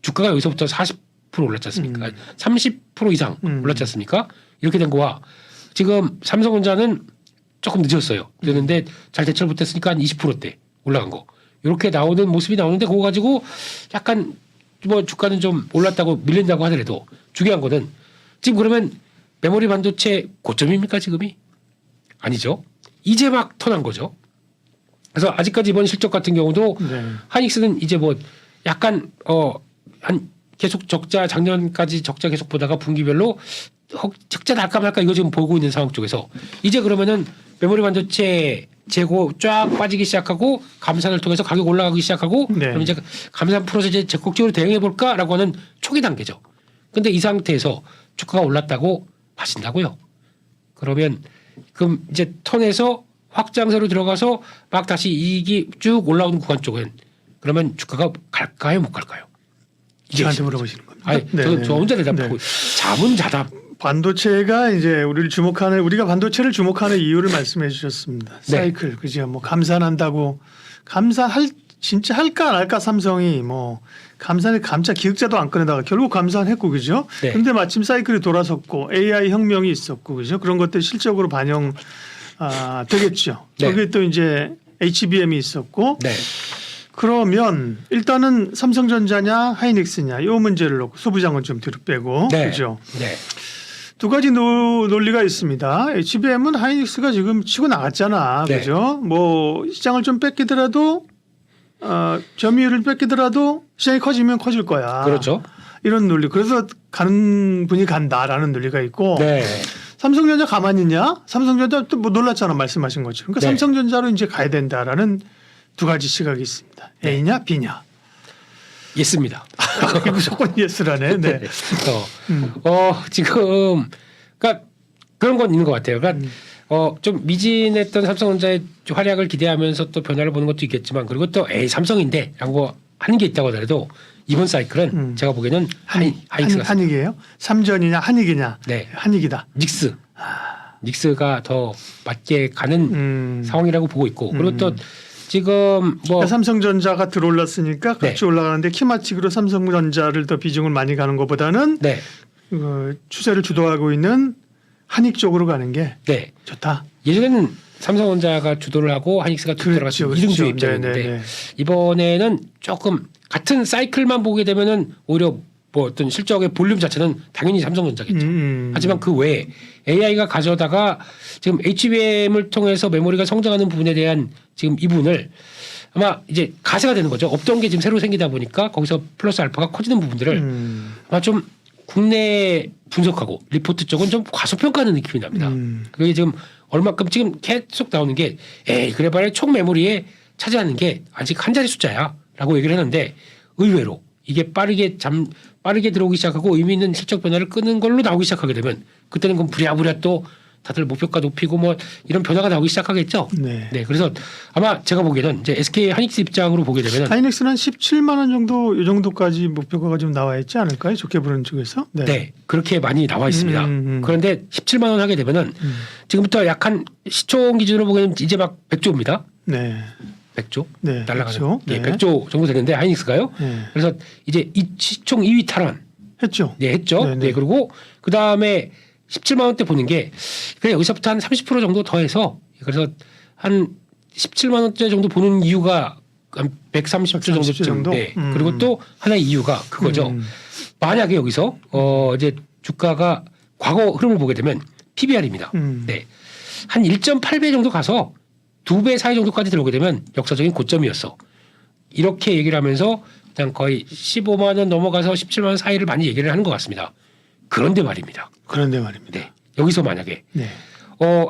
A: 주가가 여기서부터 40% 올랐지 않습니까? 30% 이상 올랐지 않습니까? 이렇게 된 거와 지금 삼성전자는 조금 늦었어요. 그랬는데 잘 대처를 못했으니까 한 20%대 올라간 거. 이렇게 나오는 모습이 나오는데 그거 가지고 약간 뭐 주가는 좀 올랐다고 밀린다고 하더라도 중요한 거는 지금 그러면 메모리 반도체 고점입니까 지금이? 아니죠. 이제 막 터난 거죠. 그래서 아직까지 이번 실적 같은 경우도
B: 네.
A: 하이닉스는 이제 뭐 약간 한 계속 적자 작년까지 적자 계속 보다가 분기별로 적자 날까 말까 이거 지금 보고 있는 상황 쪽에서 이제 그러면은 메모리 반도체 재고 쫙 빠지기 시작하고 감산을 통해서 가격 올라가기 시작하고
B: 네.
A: 그럼 이제 감산 풀어서 이제 적극적으로 대응해 볼까라고 하는 초기 단계죠. 근데 이 상태에서 주가가 올랐다고 봐진다고요. 그러면 그럼 이제 턴에서 확장세로 들어가서 막 다시 이익이 쭉 올라오는 구간 쪽은 그러면 주가가 갈까요 못 갈까요? 이게
B: 저한테 물어보시는 겁니다.
A: 아니
B: 네,
A: 저도
B: 네,
A: 저 혼자 대답하고
B: 네.
A: 자문자답
B: 반도체가 이제 우리가 반도체를 주목하는 이유를 말씀해 주셨습니다.
A: 네.
B: 사이클 그죠? 뭐 감산한다고 진짜 할까 안 할까 삼성이 뭐 감사 기획자도 안 꺼내다가 결국 감산했고 그죠?
A: 네.
B: 그런데 마침 사이클이 돌아섰고 AI 혁명이 있었고 그죠? 그런 것들 실적으로 반영 되겠죠.
A: 네.
B: 거기에 또 이제 HBM이 있었고
A: 네.
B: 그러면 일단은 삼성전자냐 하이닉스냐 이 문제를 놓고 소부장은 좀 뒤로 빼고
A: 네.
B: 그죠?
A: 네.
B: 두 가지 논리가 있습니다. HBM은 하이닉스가 지금 치고 나갔잖아.
A: 네.
B: 그죠? 뭐 시장을 좀 뺏기더라도 점유율을 뺏기더라도 시장이 커지면 커질 거야.
A: 그렇죠.
B: 이런 논리. 그래서 가는 분이 간다라는 논리가 있고
A: 네.
B: 삼성전자 가만히 있냐? 삼성전자 또 뭐 놀랐잖아. 말씀하신 것처럼. 그러니까
A: 네.
B: 삼성전자로 이제 가야 된다라는 두 가지 시각이 있습니다. A냐 B냐.
A: 있습니다.
B: 무조건 예스라네. 네.
A: 지금 그러니까 그런 건 있는 것 같아요. 그러니까 좀 미진했던 삼성전자의 활약을 기대하면서 또 변화를 보는 것도 있겠지만 그리고 또 삼성인데라고 하는 게 있다고 하더라도 이번 사이클은 제가 보기에는 하이닉스가
B: 한익이에요? 삼전이냐 한익이냐?
A: 네.
B: 한익이다.
A: 닉스가 더 맞게 가는 상황이라고 보고 있고 그리고 또 지금 뭐
B: 그러니까 삼성전자가 들어올랐으니까 같이
A: 네.
B: 올라가는데 키마치기로 삼성전자를 더 비중을 많이 가는 것보다는
A: 네.
B: 추세를 주도하고 있는 한익 쪽으로 가는 게
A: 네.
B: 좋다.
A: 예전에는 삼성전자가 주도를 하고 하이닉스가 들어갔을 때 이등주 입장이었는데
B: 네네네.
A: 이번에는 조금 같은 사이클만 보게 되면은 오히려 뭐 어떤 실적의 볼륨 자체는 당연히 삼성전자겠죠. 하지만 그 외에 AI가 가져다가 지금 HBM을 통해서 메모리가 성장하는 부분에 대한 지금 이 부분을 아마 이제 가세가 되는 거죠. 없던 게 지금 새로 생기다 보니까 거기서 플러스 알파가 커지는 부분들을 아마 좀 국내 분석하고 리포트 쪽은 좀 과소평가하는 느낌이 납니다. 그게 지금 얼마큼 지금 계속 나오는 게 그래봐야 총 메모리에 차지하는 게 아직 한 자리 숫자야라고 얘기를 하는데 의외로 이게 빠르게 들어오기 시작하고 의미 있는 실적 변화를 끄는 걸로 나오기 시작하게 되면 그때는 그럼 부랴부랴 또 다들 목표가 높이고 뭐 이런 변화가 나오기 시작하겠죠.
B: 네.
A: 그래서 아마 제가 보기에는 이제 SK 하이닉스 입장으로 보게 되면
B: 하이닉스는 한 17만 원 정도 이 정도까지 목표가가 좀 나와 있지 않을까요? 좋게 보는 쪽에서.
A: 네. 그렇게 많이 나와 있습니다. 그런데 17만 원 하게 되면은 지금부터 약 한 시총 기준으로 보기에는 이제 막 100조입니다.
B: 네.
A: 100조
B: 네.
A: 날라가는
B: 100조.
A: 예,
B: 네.
A: 100조 정도 되는데 하이닉스가요.
B: 네.
A: 그래서 이제 이 시총 2위 탈환
B: 했죠.
A: 했죠.
B: 네, 네.
A: 네. 그리고 그 다음에 17만 원대 보는 게 그냥 여기서부터 한 30% 정도 더해서 그래서 한 17만 원대 정도 보는 이유가 한 130조 정도쯤.
B: 정도?
A: 네. 그리고 또 하나의 이유가 그거죠. 만약에 여기서 이제 주가가 과거 흐름을 보게 되면 PBR입니다. 네. 한 1.8배 정도 가서 2배 사이 정도까지 들어오게 되면 역사적인 고점이었어. 이렇게 얘기를 하면서 그냥 거의 15만 원 넘어가서 17만 원 사이를 많이 얘기를 하는 것 같습니다. 그런데 말입니다.
B: 그런데 말입니다.
A: 네. 여기서 만약에
B: 네.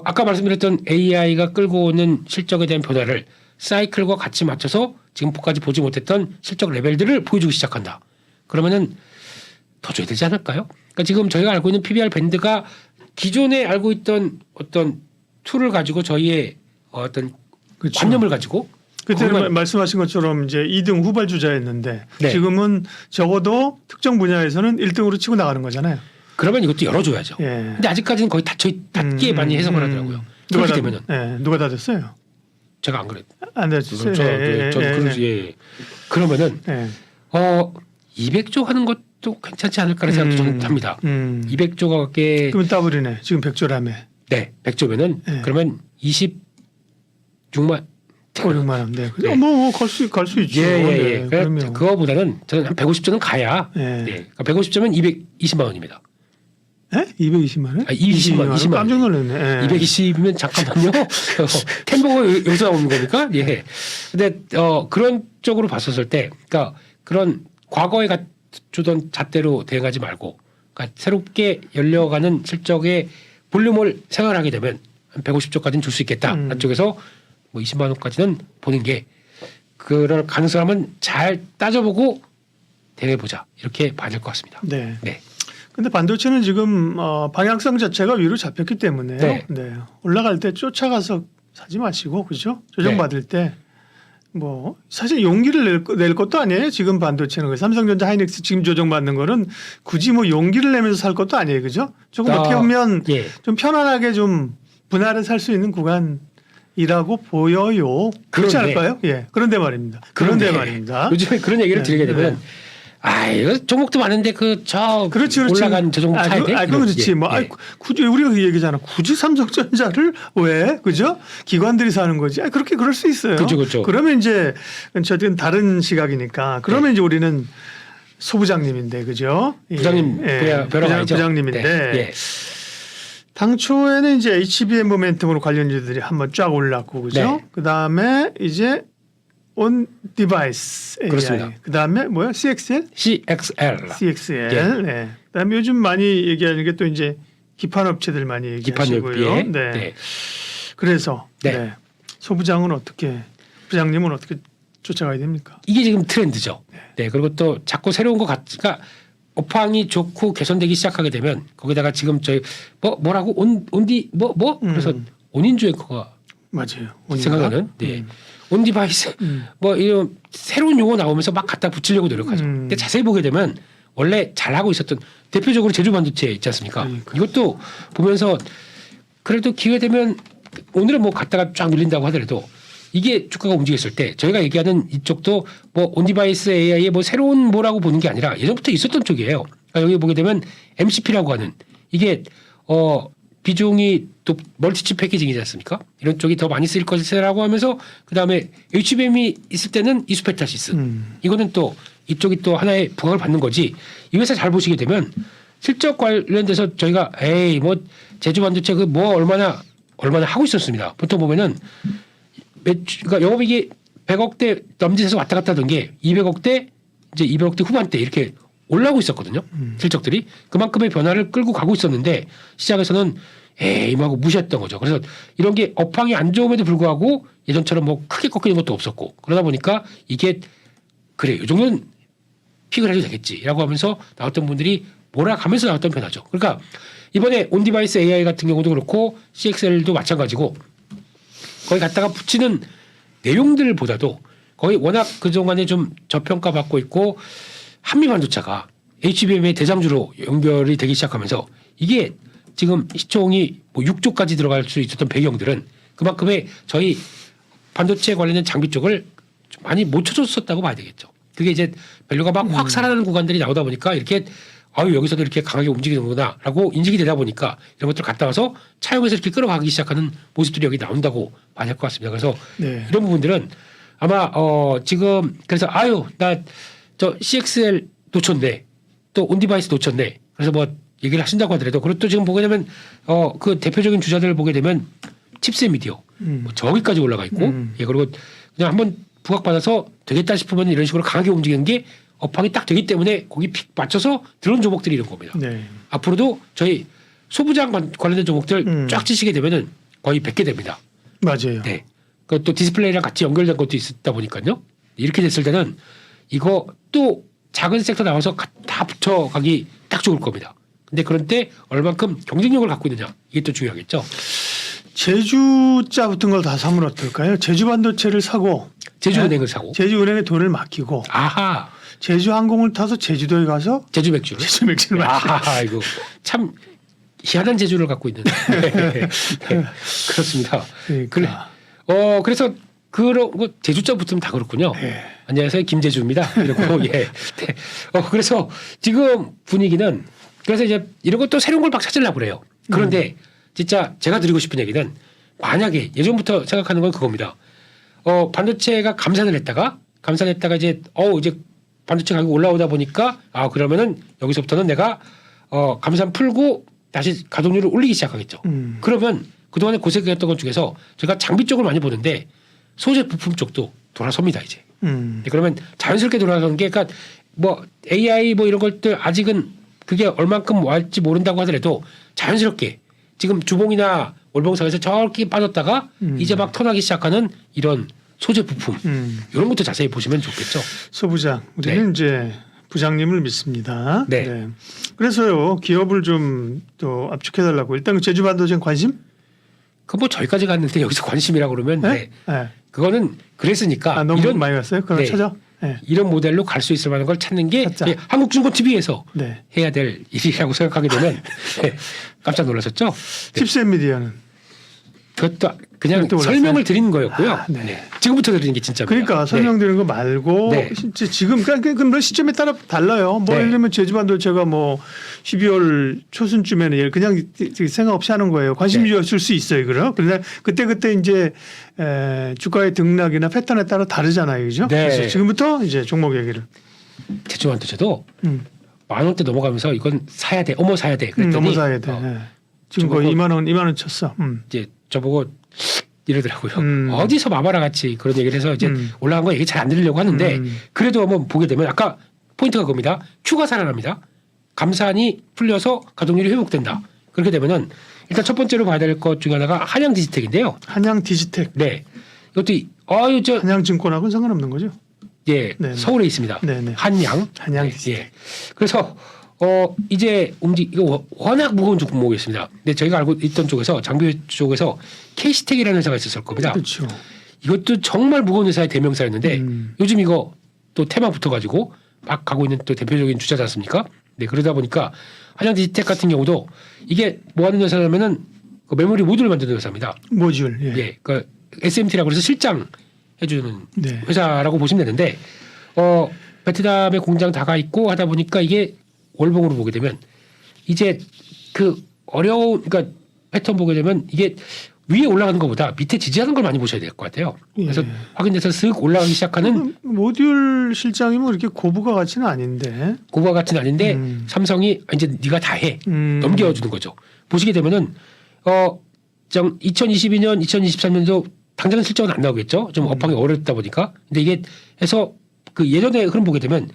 A: 아까 말씀드렸던 AI가 끌고 오는 실적에 대한 변화를 사이클과 같이 맞춰서 지금까지 보지 못했던 실적 레벨들을 보여주기 시작한다. 그러면은 더 줘야 되지 않을까요? 그러니까 지금 저희가 알고 있는 PBR 밴드가 기존에 알고 있던 어떤 툴을 가지고 저희의 어떤
B: 그렇죠.
A: 관념을 가지고
B: 그때는
A: 거기만-
B: 말씀하신 것처럼 이제 2등 후발주자였는데
A: 네.
B: 지금은 적어도 특정 분야에서는 1등으로 치고 나가는 거잖아요.
A: 그러면 이것도 열어줘야죠.
B: 예.
A: 근데 아직까지는 거의 닫게 많이 해석을 하더라고요. 그렇게 되면은
B: 누가 닫았어요?
A: 제가 안 그래도
B: 안 닫았어요.
A: 그러면은
B: 예.
A: 200조 하는 것도 괜찮지 않을까라는 생각도 저는 합니다. 200조가 갖게
B: 그러면 더블이네. 지금 100조라며.
A: 네 100조면은
B: 네.
A: 그러면 26만
B: 500만 원. 네.
A: 네.
B: 뭐갈 수 있죠.
A: 예예예.
B: 네, 그러면
A: 그거보다는 저는 한 150조는 가야.
B: 예.
A: 네. 그러니까 150조면 220만 원입니다.
B: 예? 220만 원?
A: 20만 원.
B: 깜짝 놀랐네. 예.
A: 220이면 잠깐만요. 캔버거 여기서 나오는 겁니까? 예. 근데 그런 쪽으로 봤었을 때, 그러니까 그런 과거에 주던 잣대로 대응하지 말고, 그러니까 새롭게 열려가는 실적의 볼륨을 생각하게 되면 한 150조까지는 줄 수 있겠다. 안쪽에서 뭐 20만 원까지는 보는 게 그럴 가능성을 한번 잘 따져보고 대응해보자. 이렇게 봐야 될 것 같습니다.
B: 네.
A: 네.
B: 근데 반도체는 지금 방향성 자체가 위로 잡혔기 때문에
A: 네.
B: 네. 올라갈 때 쫓아가서 사지 마시고 그죠? 조정받을 때 뭐 사실 용기를 낼 것도 아니에요. 지금 반도체는 삼성전자, 하이닉스 지금 조정받는 거는 굳이 뭐 용기를 내면서 살 것도 아니에요, 그죠? 조금 어떻게 보면
A: 예.
B: 좀 편안하게 좀 분할을 살 수 있는 구간이라고 보여요. 그렇지
A: 그런데-
B: 않을까요? 예. 그런데 말입니다. 그런데 말입니다.
A: 요즘에 그런 얘기를
B: 네,
A: 드리게 되면
B: 네.
A: 아, 이거 종목도 많은데
B: 그렇지.
A: 올라간 저 종목 사야 돼?
B: 그렇지.
A: 예,
B: 뭐
A: 예.
B: 굳이 우리가 그 얘기잖아. 굳이 삼성전자를 왜 그죠? 기관들이 사는 거지. 그렇게 그럴 수 있어요.
A: 그렇죠.
B: 그러면 이제 어쨌든 다른 시각이니까. 그러면 이제 우리는 소부장님인데 그죠?
A: 부장님 뵈러 가야죠.
B: 부장님인데
A: 네, 예.
B: 당초에는 이제 HBM 모멘텀으로 관련주들이 한번 쫙 올랐고 그죠?
A: 네.
B: 그 다음에 이제 온 디바이스 AI.
A: 그렇습니다.
B: 그 다음에 뭐야? CXL?
A: CXL.
B: 예. 네. 그다음에 요즘 많이 얘기하는 게 또 이제 기판 업체들 많이 얘기하시고요.
A: 기판업계.
B: 네.
A: 네.
B: 그래서
A: 네.
B: 네. 소부장은 어떻게 부장님은 어떻게 쫓아가야 됩니까?
A: 이게 지금 트렌드죠. 네. 그리고 또 자꾸 새로운 거 같으니까 업황이 좋고 개선되기 시작하게 되면 거기다가 지금 저희 뭐라고 온디 그래서 온인조 앵커가
B: 맞아요.
A: 생각나는 네. 온디바이스 뭐 이런 새로운 용어 나오면서 막 갖다 붙이려고 노력하죠. 근데 자세히 보게 되면 원래 잘하고 있었던 대표적으로 제주 반도체 있지 않습니까? 이것도 보면서 그래도 기회 되면 오늘은 뭐 갖다가 쫙 밀린다고 하더라도 이게 주가가 움직였을 때 저희가 얘기하는 이쪽도 뭐 온디바이스 AI의 뭐 새로운 뭐라고 보는 게 아니라 예전부터 있었던 쪽이에요. 그러니까 여기 보게 되면 MCP라고 하는 이게 비중이 또 멀티칩 패키징이지 않습니까? 이런 쪽이 더 많이 쓰일 것이라고 하면서 그다음에 HBM이 있을 때는 이수페타시스 이거는 또 이쪽이 또 하나의 부각을 받는 거지. 이 회사 잘 보시게 되면 실적 관련돼서 저희가 뭐 제주 반도체 그 뭐 얼마나 하고 있었습니다. 보통 보면은 그러니까 영업이익이 100억대 넘짓해서 왔다 갔다 하던 게 200억대 이제 200억대 후반대 이렇게 올라오고 있었거든요. 실적들이 그만큼의 변화를 끌고 가고 있었는데 시장에서는 하고 무시했던 거죠. 그래서 이런 게 업황이 안 좋음에도 불구하고 예전처럼 뭐 크게 꺾이는 것도 없었고 그러다 보니까 이게 그래 이 정도는 픽을 해도 되겠지라고 하면서 나왔던 분들이 몰아가면서 나왔던 변화죠. 그러니까 이번에 온디바이스 AI 같은 경우도 그렇고 CXL도 마찬가지고 거기 갖다가 붙이는 내용들보다도 거의 워낙 그동안에 좀 저평가 받고 있고 한미반도체가 HBM의 대장주로 연결이 되기 시작하면서 이게 지금 시총이 뭐 6조까지 들어갈 수 있었던 배경들은 그만큼의 저희 반도체 관련된 장비 쪽을 좀 많이 못 쳐줬었다고 봐야 되겠죠. 그게 이제 밸류가 막 확 살아나는 구간들이 나오다 보니까 이렇게 여기서도 이렇게 강하게 움직이는구나라고 인식이 되다 보니까 이런 것들을 갖다 와서 차용해서 이렇게 끌어가기 시작하는 모습들이 여기 나온다고 봐야 될 것 같습니다. 그래서
B: 네.
A: 이런 부분들은 아마 지금 그래서 나 저 CXL 놓쳤네 또 온디바이스 놓쳤네 그래서 뭐 얘기를 하신다고 하더라도 그리고 또 지금 보게 되면 그 대표적인 주자들을 보게 되면 칩셋 미디어 뭐 저기까지 올라가 있고 예 그리고 그냥 한번 부각받아서 되겠다 싶으면 이런 식으로 강하게 움직이는 게 업황이 딱 되기 때문에 거기 픽 맞춰서 들어온 종목들이 이런 겁니다.
B: 네.
A: 앞으로도 저희 소부장 관련된 종목들 쫙 치시게 되면은 거의 100개 됩니다.
B: 맞아요.
A: 네. 그또 디스플레이랑 같이 연결된 것도 있다 보니까요. 이렇게 됐을 때는 이거 또 작은 섹터 나와서 다 붙여가기 딱 좋을 겁니다. 근데 그런 때 얼만큼 경쟁력을 갖고 있느냐 이게 또 중요하겠죠.
B: 제주자 붙은 걸 다 사면 어떨까요? 제주 반도체를 사고
A: 제주은행을 사고.
B: 제주은행에 돈을 맡기고
A: 아하.
B: 제주항공을 타서 제주도에 가서
A: 제주 맥주를.
B: 제주 맥주를 마시고
A: 아하 이거 참 희한한 재주를 갖고 있는. 네. 그렇습니다.
B: 그러니까.
A: 그래서 그런 거 제주자 붙으면 다 그렇군요.
B: 네.
A: 안녕하세요 김제주입니다. 이러고 예. 네. 그래서 지금 분위기는 그래서 이제 이런 것도 새로운 걸 막 찾으려고 그래요. 그런데 진짜 제가 드리고 싶은 얘기는 만약에 예전부터 생각하는 건 그겁니다. 반도체가 감산을 했다가 이제 이제 반도체 가격이 올라오다 보니까 그러면은 여기서부터는 내가 감산 풀고 다시 가동률을 올리기 시작하겠죠. 그러면 그동안에 고생했던 것 중에서 제가 장비 쪽을 많이 보는데 소재 부품 쪽도 돌아섭니다 이제. 그러면 자연스럽게 돌아서는 게 그러니까 뭐 AI 뭐 이런 것들 아직은 그게 얼만큼 왔지 모른다고 하더라도 자연스럽게 지금 주봉이나 월봉상에서 저렇게 빠졌다가 이제 막 턴하기 시작하는 이런 소재 부품 이런 것도 자세히 보시면 좋겠죠.
B: 소부장 우리는 이제 부장님을 믿습니다.
A: 네.
B: 그래서요 기업을 좀 또 압축해달라고 일단 제주 반도체 관심?
A: 그 뭐 저기까지 갔는데 여기서 관심이라고 그러면
B: 네? 네.
A: 그거는 그랬으니까
B: 너무
A: 이런
B: 많이 갔어요? 그럼
A: 네.
B: 찾아. 네.
A: 이런 모델로 갈 수 있을 만한 걸 찾는 게
B: 찾자.
A: 한국중고TV에서
B: 네.
A: 해야 될 일이라고 생각하게 되면 네, 깜짝 놀라셨죠? 네.
B: 칩셋 미디어는.
A: 그것도 그냥
B: 그것도 몰랐어요?
A: 설명을 드리는 거였고요.
B: 아, 네.
A: 네. 지금부터 드리는 게 진짜입니다.
B: 그러니까 설명드리는 거 말고
A: 네.
B: 진짜 지금 그러니까 시점에 따라 달라요. 뭐
A: 네.
B: 예를 들면 제주반도체가 뭐 12월 초순쯤에는 그냥 생각 없이 하는 거예요. 관심이었을 수 있어요, 그럼. 그러나 그때 이제 주가의 등락이나 패턴에 따라 다르잖아요, 그죠?
A: 네.
B: 그래서 지금부터 이제 종목 얘기를.
A: 제주반도체도
B: 음.
A: 10,000원대 넘어가면서 이건 사야 돼, 사야 돼. 그랬더니
B: 너무 사야 돼. 네. 지금 거의 2만 원 쳤어.
A: 이제 저보고 이러더라고요.
B: 음.
A: 어디서 마마라 같이 그런 얘기를 해서 이제 올라간 거 얘기 잘 안 들으려고 하는데 그래도 한번 보게 되면 아까 포인트가 그겁니다. Q가 살아납니다. 감산이 풀려서 가동률이 회복된다. 그렇게 되면은 일단 첫 번째로 봐야 될 것 중에 하나가 한양 디지텍인데요.
B: 한양 디지텍.
A: 네. 이것도
B: 한양증권하고는 상관없는 거죠?
A: 예,
B: 네네.
A: 서울에 있습니다.
B: 네네.
A: 한양.
B: 한양
A: 네,
B: 디지텍.
A: 예. 그래서 이제 이거 워낙 무거운 종목이었습니다. 근데 저희가 알고 있던 쪽에서 장비 쪽에서 K스텍이라는 회사가 있었을 겁니다.
B: 그렇죠.
A: 이것도 정말 무거운 회사의 대명사였는데 요즘 이거 또 테마 붙어가지고 막 가고 있는 또 대표적인 주자지 않습니까? 네, 그러다 보니까 한양 디지텍 같은 경우도 이게 뭐 하는 회사냐면은 그 메모리 모듈을 만드는 회사입니다.
B: 모듈. 예.
A: 예, 그 SMT라고 해서 실장 해주는
B: 네.
A: 회사라고 보시면 되는데 베트남에 공장 다가 있고 하다 보니까 이게 월봉으로 보게 되면 이제 그 어려운 그러니까 패턴 보게 되면 이게 위에 올라가는 것보다 밑에 지지하는 걸 많이 보셔야 될 것 같아요. 그래서
B: 예.
A: 확인돼서 슥 올라가기 시작하는
B: 모듈 실장이 뭐 그렇게 고부가 같지는 아닌데.
A: 고가 같은 아닌데 삼성이 이제 네가 다 해 넘겨주는 거죠. 보시게 되면은 2022년, 2023년도 당장은 실적은 안 나오겠죠. 좀 업황이 어렵다 보니까. 근데 이게 해서 그 예전에 흐름 보게 되면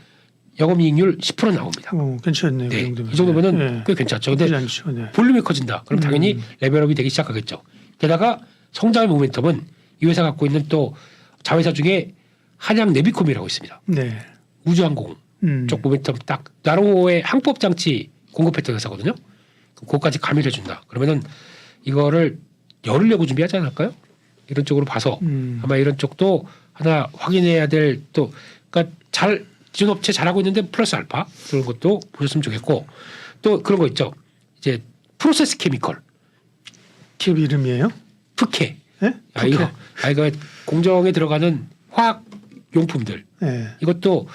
A: 영업이익률 10% 나옵니다.
B: 괜찮네요.
A: 네,
B: 그 정도면.
A: 이 정도면은
B: 네.
A: 꽤 괜찮죠. 근데
B: 나쁘지 않죠. 네.
A: 볼륨이 커진다. 그럼 당연히 레벨업이 되기 시작하겠죠. 게다가 성장의 모멘텀은 이 회사 갖고 있는 또 자회사 중에 한양 내비콤이라고 있습니다.
B: 네.
A: 우주항공 쪽 모멘텀 딱 나로의 항법 장치 공급했던 회사거든요. 그거까지 가미를 해준다. 그러면은 이거를 열을 내고 준비하지 않을까요? 이런 쪽으로 봐서 아마 이런 쪽도 하나 확인해야 될 또 그러니까 기존 업체 잘하고 있는데 플러스 알파 그런 것도 보셨으면 좋겠고 또 그런 거 있죠. 이제 프로세스 케미컬
B: 기업 이름이에요?
A: 푸케.
B: 네?
A: 이거 공정에 들어가는 화학 용품들
B: 네.
A: 이것도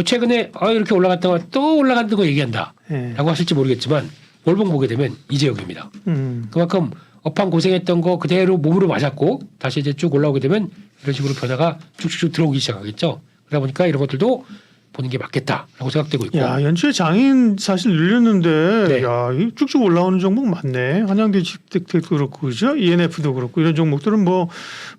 A: 최근에 이렇게 올라갔다가 또 올라간다는 거 얘기한다라고
B: 네.
A: 하실지 모르겠지만 월봉 보게 되면 이재역입니다. 그만큼 업황 고생했던 거 그대로 몸으로 맞았고 다시 이제 쭉 올라오게 되면 이런 식으로 변화가 쭉쭉 들어오기 시작하겠죠. 그러다 보니까 이런 것들도 보는 게 맞겠다라고 생각되고 있고.
B: 야, 연초에 장인 사실 늘렸는데
A: 네.
B: 야, 이 쭉쭉 올라오는 종목 많네. 한양디지텍도 그렇고 그죠? ENF도 그렇고 이런 종목들은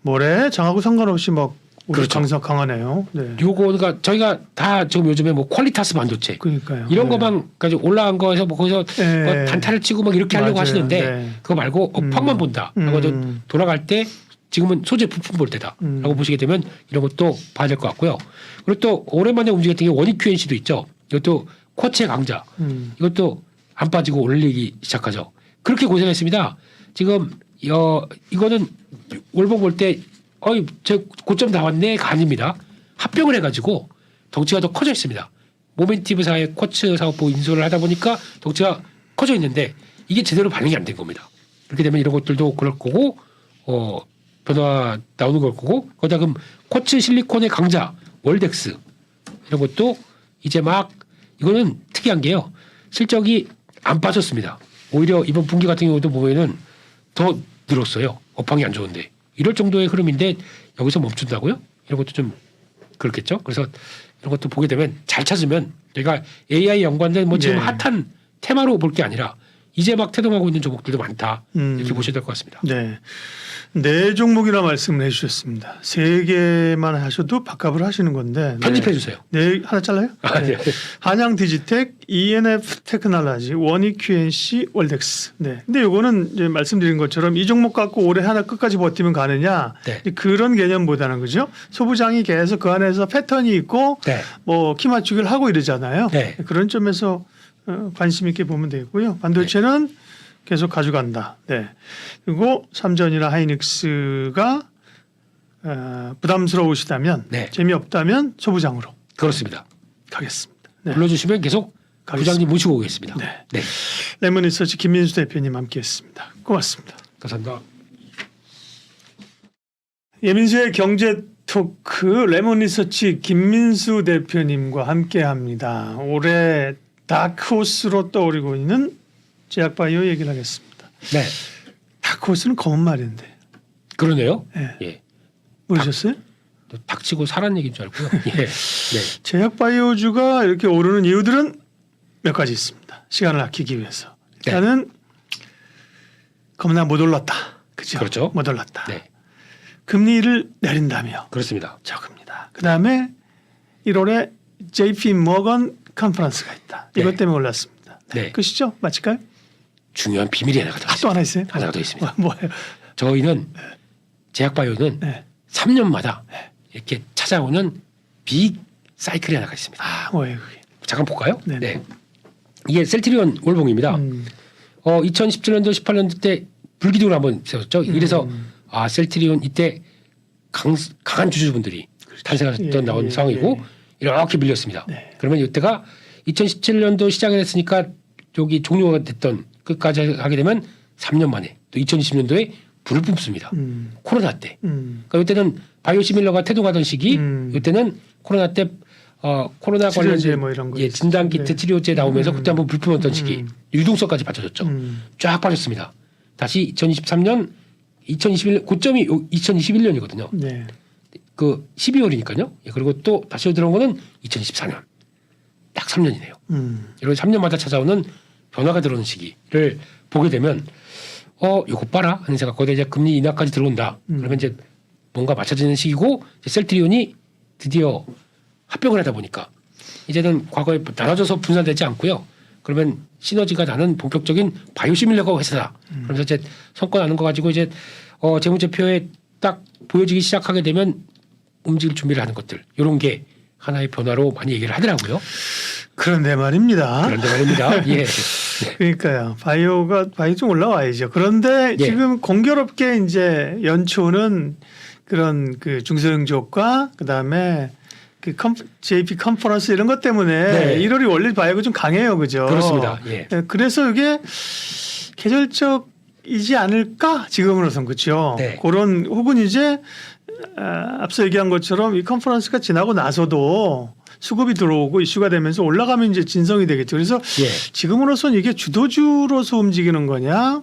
B: 뭐래 장하고 상관없이 막 우리
A: 그렇죠.
B: 강사 강하네요. 네.
A: 요거가 저희가 다 지금 요즘에 뭐 퀄리타스 반도체
B: 그러니까요.
A: 이런
B: 네.
A: 것만 가지고 올라간 거에서 뭐 거기서
B: 네.
A: 뭐 단타를 치고 막 이렇게 하려고
B: 맞아요.
A: 하시는데
B: 네.
A: 그거 말고 업황만 본다. 하거든 돌아갈 때 지금은 소재 부품 볼 때다라고 보시게 되면 이런 것도 봐야 될 것 같고요. 그리고 또 오랜만에 움직였던 게 원익 QNC도 있죠. 이것도 쿼츠의 강자. 이것도 안 빠지고 올리기 시작하죠. 그렇게 고생했습니다. 지금 이거는 월봉 볼 때 저 고점 다 왔네가 아닙니다. 합병을 해가지고 덩치가 더 커져 있습니다. 모멘티브사의 쿼츠 사업부 인수를 하다 보니까 덩치가 커져 있는데 이게 제대로 반응이 안 된 겁니다. 그렇게 되면 이런 것들도 그럴 거고 변화 나오는 걸 거고 거기다 그럼 쿼츠 실리콘의 강자 월덱스 이런 것도 이제 막 이거는 특이한 게요. 실적이 안 빠졌습니다. 오히려 이번 분기 같은 경우도 보면은 더 늘었어요. 업황이 안 좋은데 이럴 정도의 흐름인데 여기서 멈춘다고요? 이런 것도 좀 그렇겠죠. 그래서 이런 것도 보게 되면 잘 찾으면 저희가 AI 연관된 뭐 지금
B: 네.
A: 핫한 테마로 볼 게 아니라 이제 막 태동하고 있는 종목들도 많다 이렇게 보셔야 될 것 같습니다.
B: 네. 네 종목이나 말씀을 해주셨습니다. 세 개만 하셔도 밥값을 하시는 건데.
A: 편집해 주세요.
B: 네, 하나 잘라요?
A: 네.
B: 한양 디지텍, ENF 테크놀로지, 원익 QNC, 월덱스. 네. 근데 요거는 이제 말씀드린 것처럼 이 종목 갖고 올해 하나 끝까지 버티면 가느냐
A: 네.
B: 그런 개념보다는 그죠? 소부장이 계속 그 안에서 패턴이 있고
A: 네.
B: 뭐 키 맞추기를 하고 이러잖아요.
A: 네.
B: 그런 점에서 관심 있게 보면 되고요. 반도체는 계속 가져간다. 네. 그리고 삼전이나 하이닉스가 부담스러우시다면
A: 네.
B: 재미없다면 소부장으로
A: 그렇습니다.
B: 가겠습니다. 네.
A: 불러주시면 계속
B: 가겠습니다.
A: 부장님 모시고 오겠습니다.
B: 네.
A: 네.
B: 레몬리서치 김민수 대표님 함께했습니다. 고맙습니다.
A: 감사합니다.
B: 예민수의 경제 토크 레몬리서치 김민수 대표님과 함께합니다. 올해 다크호스로 떠오르고 있는 제약바이오 얘기를 하겠습니다.
A: 네.
B: 다크호스는 검은 말인데
A: 그러네요.
B: 예.
A: 예.
B: 모르셨어요?
A: 또 닥치고 사란 얘기인 줄 알고요. 예. 네.
B: 제약바이오주가 이렇게 오르는 이유들은 몇 가지 있습니다. 시간을 아끼기 위해서. 일단은 겁나 못 올랐다. 그죠?
A: 그렇죠.
B: 못 올랐다.
A: 네.
B: 금리를 내린다며
A: 그렇습니다.
B: 적습니다. 그다음에 1월에 JP 모건 컨퍼런스가 있다. 이것
A: 네.
B: 때문에 올랐습니다.
A: 네.
B: 끝이죠? 맞을까요?
A: 중요한 비밀이 하나가 더
B: 또
A: 있습니다.
B: 하나 있어요?
A: 하나가 더 있습니다.
B: 뭐예요?
A: 저희는 제약바이오는
B: 네.
A: 3년마다 이렇게 찾아오는 빅 사이클이 하나가 있습니다.
B: 아, 뭐예요 그게?
A: 잠깐 볼까요?
B: 네네.
A: 네. 이게 셀트리온 월봉입니다. 2017년도 18년도 때 불기둥을 한번 세웠죠. 이래서 셀트리온 이때 강한 주주분들이 탄생했던
B: 예,
A: 나온
B: 예,
A: 상황이고
B: 예.
A: 이렇게 밀렸습니다.
B: 네.
A: 그러면 이때가 2017년도 시작을 했으니까 여기 종료가 됐던 끝까지 하게 되면 3년 만에 또 2020년도에 불을 뿜습니다. 코로나 때. 그러니까 이때는 바이오시밀러가 태동하던 시기, 이때는 코로나 때 코로나 관련
B: 치료제 뭐 이런 거
A: 진단 키트
B: 네.
A: 치료제 나오면서 그때 한번 불 뿜었던 시기, 유동성까지 받쳐줬죠. 쫙 빠졌습니다. 다시 2023년, 2021년 고점이 2021년이거든요.
B: 네.
A: 그 12월이니까요. 그리고 또 다시 들어온 거는 2024년. 딱 3년이네요. 이런 3년마다 찾아오는 변화가 들어오는 시기를 보게 되면 요거 봐라 하는 생각. 거기다 이제 금리 인하까지 들어온다. 그러면 이제 뭔가 맞춰지는 시기고 이제 셀트리온이 드디어 합병을 하다 보니까 이제는 과거에 나눠져서 분산되지 않고요. 그러면 시너지가 나는 본격적인 바이오시밀러가 회사다. 그러면서 이제 성과 나는 거 가지고 이제 재무제표에 딱 보여지기 시작하게 되면 움직일 준비를 하는 것들 이런 게 하나의 변화로 많이 얘기를 하더라고요.
B: 그런데 말입니다.
A: 그런데 말입니다. 예.
B: 그러니까요. 바이오 좀 올라와야죠. 그런데
A: 예.
B: 지금 공교롭게 이제 연초는 그런 그 중소형주업과 그다음에 그 JP 컨퍼런스 이런 것 때문에
A: 네.
B: 1월이 원래 바이오가 좀 강해요. 그죠?
A: 그렇습니다. 예.
B: 그래서 이게 계절적이지 않을까? 지금으로선 그렇죠.
A: 네.
B: 그런 혹은 이제 앞서 얘기한 것처럼 이 컨퍼런스가 지나고 나서도 수급이 들어오고 이슈가 되면서 올라가면 이제 진성이 되겠죠. 그래서
A: 예.
B: 지금으로선 이게 주도주로서 움직이는 거냐,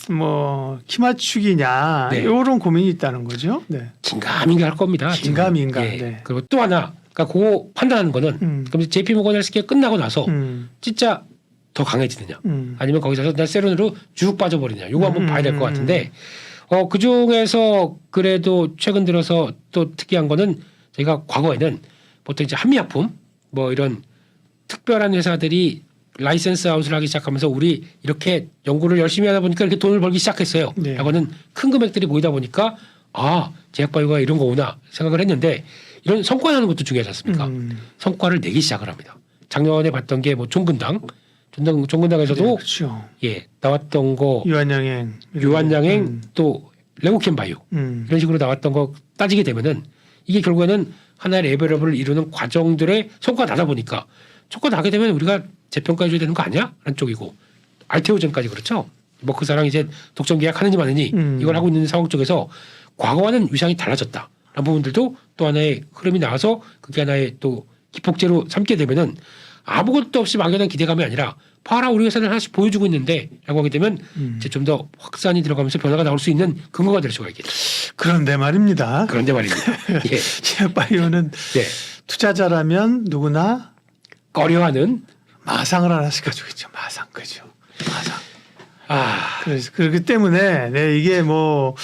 B: 뭐 키맞추기냐
A: 네.
B: 이런 고민이 있다는 거죠. 네.
A: 긴가민가 할 겁니다.
B: 긴가민가,
A: 지금. 예.
B: 네.
A: 그리고 또 하나, 그러니까 그거 판단하는 거는 그럼 JP 모건 헬스케어 끝나고 나서 진짜 더 강해지느냐, 아니면 거기서 그냥 세론으로 쭉 빠져버리냐, 요거 한번 봐야 될 것 같은데, 그 중에서 그래도 최근 들어서 또 특이한 거는 저희가 과거에는 보통 이제 한미약품 뭐 이런 특별한 회사들이 라이센스 아웃을 하기 시작하면서 우리 이렇게 연구를 열심히 하다 보니까 이렇게 돈을 벌기 시작했어요.
B: 네.
A: 라고는 큰 금액들이 모이다 보니까 제약바이오가 이런 거구나 생각을 했는데 이런 성과 나는 것도 중요하지 않습니까? 성과를 내기 시작을 합니다. 작년에 봤던 게 뭐 종근당에서도
B: 네, 그렇죠.
A: 예 나왔던 거
B: 유한양행,
A: 유한양행 또 레고캠 바이오 이런 식으로 나왔던 거 따지게 되면은 이게 결국에는 하나의 레벨업을 이루는 과정들의 성과가 나다 보니까 성과 나게 되면 우리가 재평가해 줘야 되는 거 아니야? 라는 쪽이고 알테오젠까지 그렇죠. 머크사랑 이제 독점 계약하느니 마느니 이걸 하고 있는 상황 쪽에서 과거와는 위상이 달라졌다. 라는 부분들도 또 하나의 흐름이 나와서 그게 하나의 또 기폭제로 삼게 되면은 아무것도 없이 막연한 기대감이 아니라 봐라 우리 회사는 하나씩 보여주고 있는데 라고 하게 되면 이제 좀 더 확산이 들어가면서 변화가 나올 수 있는 근거가 될 수가 있겠죠.
B: 그런데 말입니다.
A: 그런데 말입니다. 예.
B: 제약바이오는
A: 네.
B: 투자자라면 누구나
A: 꺼려하는
B: 마상을 하나씩 가지고 있죠. 마상 그죠. 마상.
A: 아
B: 그래서 그렇기 때문에 네 이게 뭐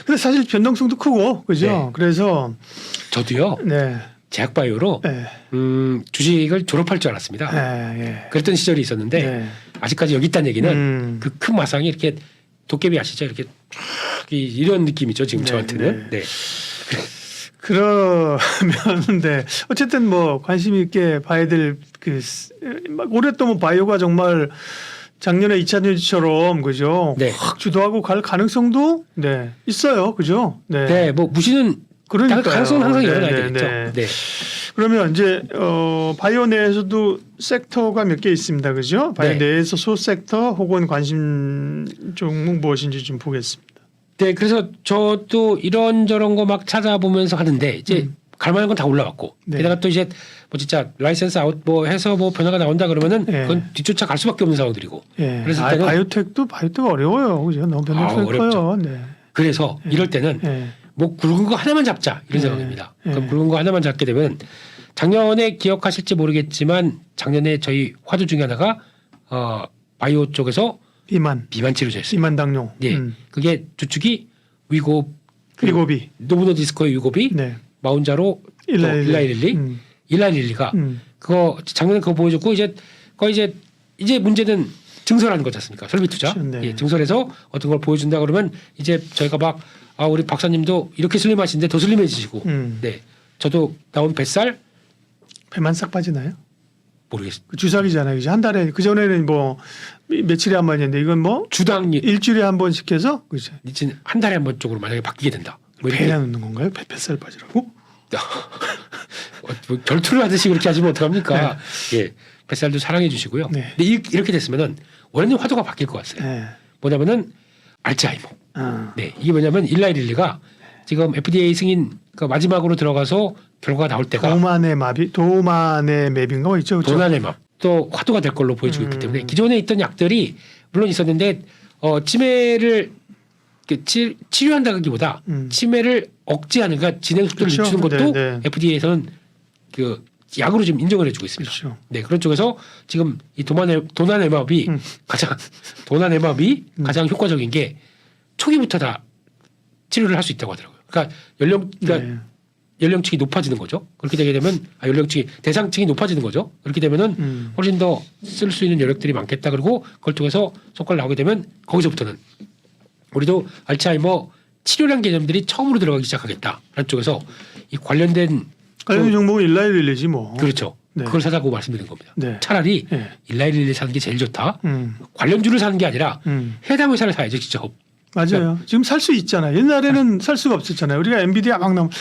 B: 근데 사실 변동성도 크고 그죠.
A: 네.
B: 그래서
A: 저도요
B: 네.
A: 제약바이오로
B: 네.
A: 주식을 졸업할 줄 알았습니다.
B: 네. 예.
A: 그랬던 시절이 있었는데
B: 네.
A: 아직까지 여기 있다는 얘기는 그 큰 마상이 이렇게 도깨비 아시죠? 이렇게 쫙 이런 느낌이죠. 지금
B: 네,
A: 저한테는. 네.
B: 그러면 네 어쨌든 뭐 관심 있게 봐야 될 그 올해 또 뭐 바이오가 정말 작년에 2차 뉴스처럼 그죠.
A: 네.
B: 확 주도하고 갈 가능성도 네 있어요. 그죠. 네.
A: 네, 뭐 무시는
B: 그러니까요.
A: 가능성은 항상
B: 네,
A: 열어놔야
B: 네,
A: 되겠죠.
B: 네.
A: 네.
B: 그러면 이제 바이오 내에서도 섹터가 몇 개 있습니다, 그죠? 바이오
A: 네.
B: 내에서 소 섹터 혹은 관심 종목 무엇인지 좀 보겠습니다.
A: 네, 그래서 저도 이런저런 거 막 찾아보면서 하는데 이제 갈 만한 건 다 올라왔고
B: 네.
A: 게다가 또 이제 뭐 진짜 라이센스 아웃 뭐 해서 뭐 변화가 나온다 그러면은
B: 네.
A: 그건 뒤쫓아 갈 수밖에 없는 상황들이고.
B: 예.
A: 그래서
B: 아,
A: 때는
B: 바이오텍 어려워요, 그죠? 너무 변동성이
A: 어렵죠.
B: 커요. 네.
A: 그래서 이럴 때는
B: 예.
A: 뭐 굵은 거 하나만 잡자 이런
B: 네.
A: 생각입니다.
B: 네.
A: 그럼 굵은 거 하나만 잡게 되면 작년에 기억하실지 모르겠지만 작년에 저희 화두 중에 하나가 바이오 쪽에서
B: 비만
A: 비만치료제였어요.
B: 비만 당뇨.
A: 예, 그게 주축이 위고
B: 위고비.
A: 노브노디스코의 위고비,
B: 네.
A: 마운자로 일라일리, 일라일리가 그거 작년에 그거 보여줬고 이제 거의 이제 문제는 증설하는 거지 않습니까? 설비 투자.
B: 그렇죠. 네.
A: 예, 증설해서 어떤 걸 보여준다 그러면 이제 저희가 막 우리 박사님도 이렇게 슬림하신데 더 슬림해지시고, 네, 저도 나온 뱃살
B: 배만 싹 빠지나요?
A: 모르겠습니다.
B: 그 주사기잖아요. 이제 한 달에 그 전에는 뭐 며칠에 한 번이었는데 이건 뭐
A: 주당
B: 일주일에 한 번씩 해서 그죠?
A: 이제 한 달에 한 번 쪽으로 만약에 바뀌게 된다. 뭐 이렇게
B: 배에 넣는 건가요? 뱃살 빠지라고?
A: 뭐 결투를 하듯이 그렇게 하시면 어떡합니까? 예, 뱃살도 사랑해 주시고요.
B: 네.
A: 근데 이렇게 됐으면은 원래는 화두가 바뀔 것 같아요.
B: 네.
A: 뭐냐면은 알츠하이머.
B: 아.
A: 네, 이게 뭐냐면 일라일리가 지금 FDA 승인 그 마지막으로 들어가서 결과가 나올 때가
B: 도만의 맵인가 뭐 있죠, 그렇죠?
A: 도나네맘 또 화두가 될 걸로 보여지고 있기 때문에 기존에 있던 약들이 물론 있었는데 치매를 치료한다기보다 치매를 억제하는 그러니까 진행 속도를
B: 그렇죠.
A: 늦추는 것도
B: 네, 네.
A: FDA에서는 그 약으로 지금 인정을 해주고 있습니다.
B: 그렇죠.
A: 네, 그런 쪽에서 지금 이 도나네맘이 가장 효과적인 게 초기부터 다 치료를 할 수 있다고 하더라고요. 그러니까
B: 네.
A: 연령층이 높아지는 거죠. 그렇게 되게 되면 연령층이 대상층이 높아지는 거죠. 그렇게 되면은 훨씬 더 쓸 수 있는 여력들이 많겠다. 그리고 그걸 통해서 성과를 나오게 되면 거기서부터는 우리도 알츠하이머 치료란 개념들이 처음으로 들어가기 시작하겠다라는 쪽에서 이 관련된
B: 종목은 일라일리지 뭐.
A: 그렇죠.
B: 네.
A: 그걸 사자고 말씀드린 겁니다.
B: 네.
A: 차라리
B: 네.
A: 일라일리 사는 게 제일 좋다.
B: 음.
A: 관련주를 사는 게 아니라 해당 회사를 사야죠, 직접.
B: 맞아요. 지금 살 수 있잖아요. 옛날에는 살 수가 없었잖아요. 우리가 엔비디아 막 나오면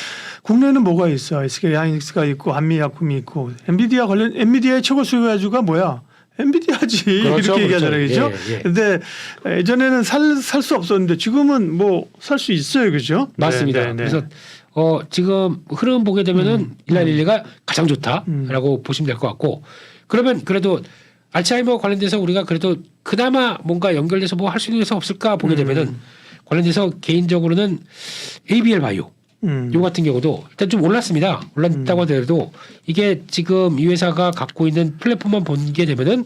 B: 국내는 뭐가 있어? SK 하이닉스가 있고 한미약품이 있고 엔비디아의 최고 수요주가 뭐야? 엔비디아지
A: 그렇죠,
B: 이렇게 얘기하잖아요, 그렇죠?
A: 예, 예.
B: 근데 예전에는 살 수 없었는데 지금은 뭐 살 수 있어요, 그렇죠?
A: 맞습니다.
B: 네, 네, 네.
A: 그래서 지금 흐름 보게 되면은 일라일리가 가장 좋다라고 보시면 될 것 같고 그러면 그래도 알츠하이머 관련돼서 우리가 그래도 그나마 뭔가 연결돼서 뭐 할 수 있는 회사 없을까 보게 되면은 관련돼서 개인적으로는 ABL 바이오 요 같은 경우도 일단 좀 올랐습니다. 올랐다고 하더라도 이게 지금 이 회사가 갖고 있는 플랫폼만 보게 되면은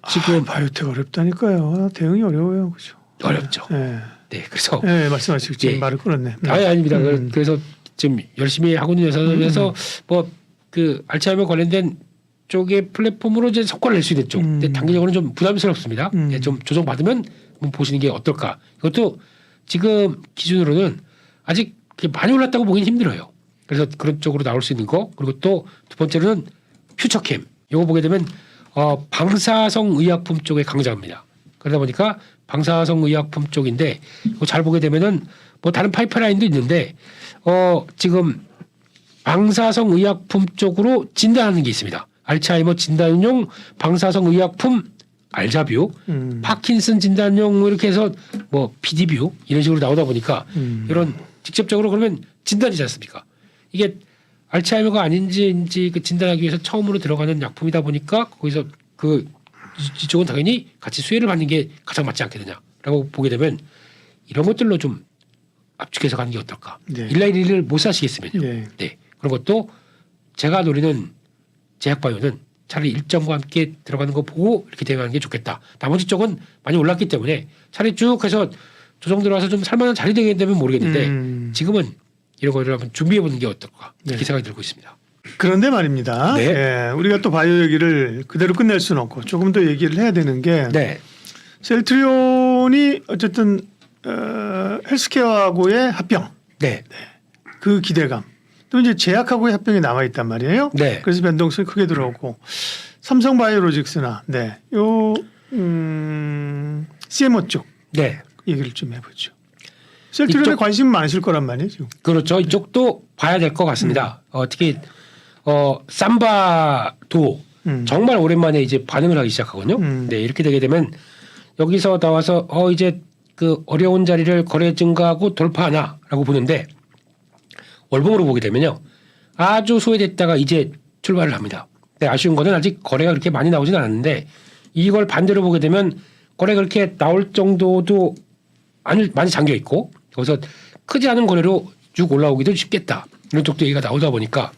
A: 지금
B: 바이오텍 어렵다니까요. 대응이 어려워요, 그렇죠?
A: 어렵죠.
B: 네,
A: 네, 그래서
B: 네 말씀하시고 지금
A: 예.
B: 말을 끊었네.
A: 아닙니다. 그래서 지금 열심히 하고 있는 회사에서 뭐 그 알츠하이머 관련된 쪽의 플랫폼으로 이제 성과를 낼 수 있는 쪽. 근데 단기적으로는 좀 부담스럽습니다. 예, 좀 조정 받으면 한번 보시는 게 어떨까. 이것도 지금 기준으로는 아직 그렇게 많이 올랐다고 보기는 힘들어요. 그래서 그런 쪽으로 나올 수 있는 거. 그리고 또 두 번째로는 퓨처캠. 이거 보게 되면 방사성 의약품 쪽의 강자입니다. 그러다 보니까 방사성 의약품 쪽인데 이거 잘 보게 되면은 뭐 다른 파이프라인도 있는데 지금 방사성 의약품 쪽으로 진단하는 게 있습니다. 알츠하이머 진단용 방사성 의약품 알자뷰, 파킨슨 진단용 뭐 이렇게 해서 뭐 PD뷰 이런 식으로 나오다 보니까 이런 직접적으로 그러면 진단이지 않습니까? 이게 알츠하이머가 아닌지 그 진단하기 위해서 처음으로 들어가는 약품이다 보니까 거기서 그 이쪽은 당연히 같이 수혜를 받는 게 가장 맞지 않겠느냐라고 보게 되면 이런 것들로 좀 압축해서 가는 게 어떨까?
B: 네.
A: 일라일리를 못 사시겠으면요.
B: 네.
A: 네. 그런 것도 제가 노리는 제약바이오는 차라리 일정과 함께 들어가는 거 보고 이렇게 대응하는 게 좋겠다. 나머지 쪽은 많이 올랐기 때문에 차라리 쭉 해서 조정 들어와서 좀 살만한 자리 되게 되면 모르겠는데 지금은 이런 거를 한번 준비해 보는 게 어떨까 이렇게 생각이 들고 있습니다.
B: 그런데 말입니다.
A: 네.
B: 예, 우리가 또 바이오 얘기를 그대로 끝낼 수는 없고 조금 더 얘기를 해야 되는 게
A: 네.
B: 셀트리온이 어쨌든 헬스케어하고의 합병
A: 네.
B: 그 기대감 또 이제 제약하고의 합병이 남아 있단 말이에요.
A: 네.
B: 그래서 변동성이 크게 들어오고 삼성바이오로직스나 요 CMO 쪽
A: 네.
B: 얘기를 좀 해보죠. 셀트리온에 관심 많으실 거란 말이죠.
A: 그렇죠. 이쪽도 봐야 될 것 같습니다. 특히 삼바도 정말 오랜만에 이제 반응을 하기 시작하거든요. 네, 이렇게 되게 되면 여기서 나와서 이제 그 어려운 자리를 거래 증가하고 돌파하나라고 보는데 월봉으로 보게 되면요. 아주 소외됐다가 이제 출발을 합니다. 네, 아쉬운 거는 아직 거래가 그렇게 많이 나오진 않았는데 이걸 반대로 보게 되면 거래가 그렇게 나올 정도도 많이 잠겨 있고 거기서 크지 않은 거래로 쭉 올라오기도 쉽겠다. 이런 쪽도 얘기가 나오다 보니까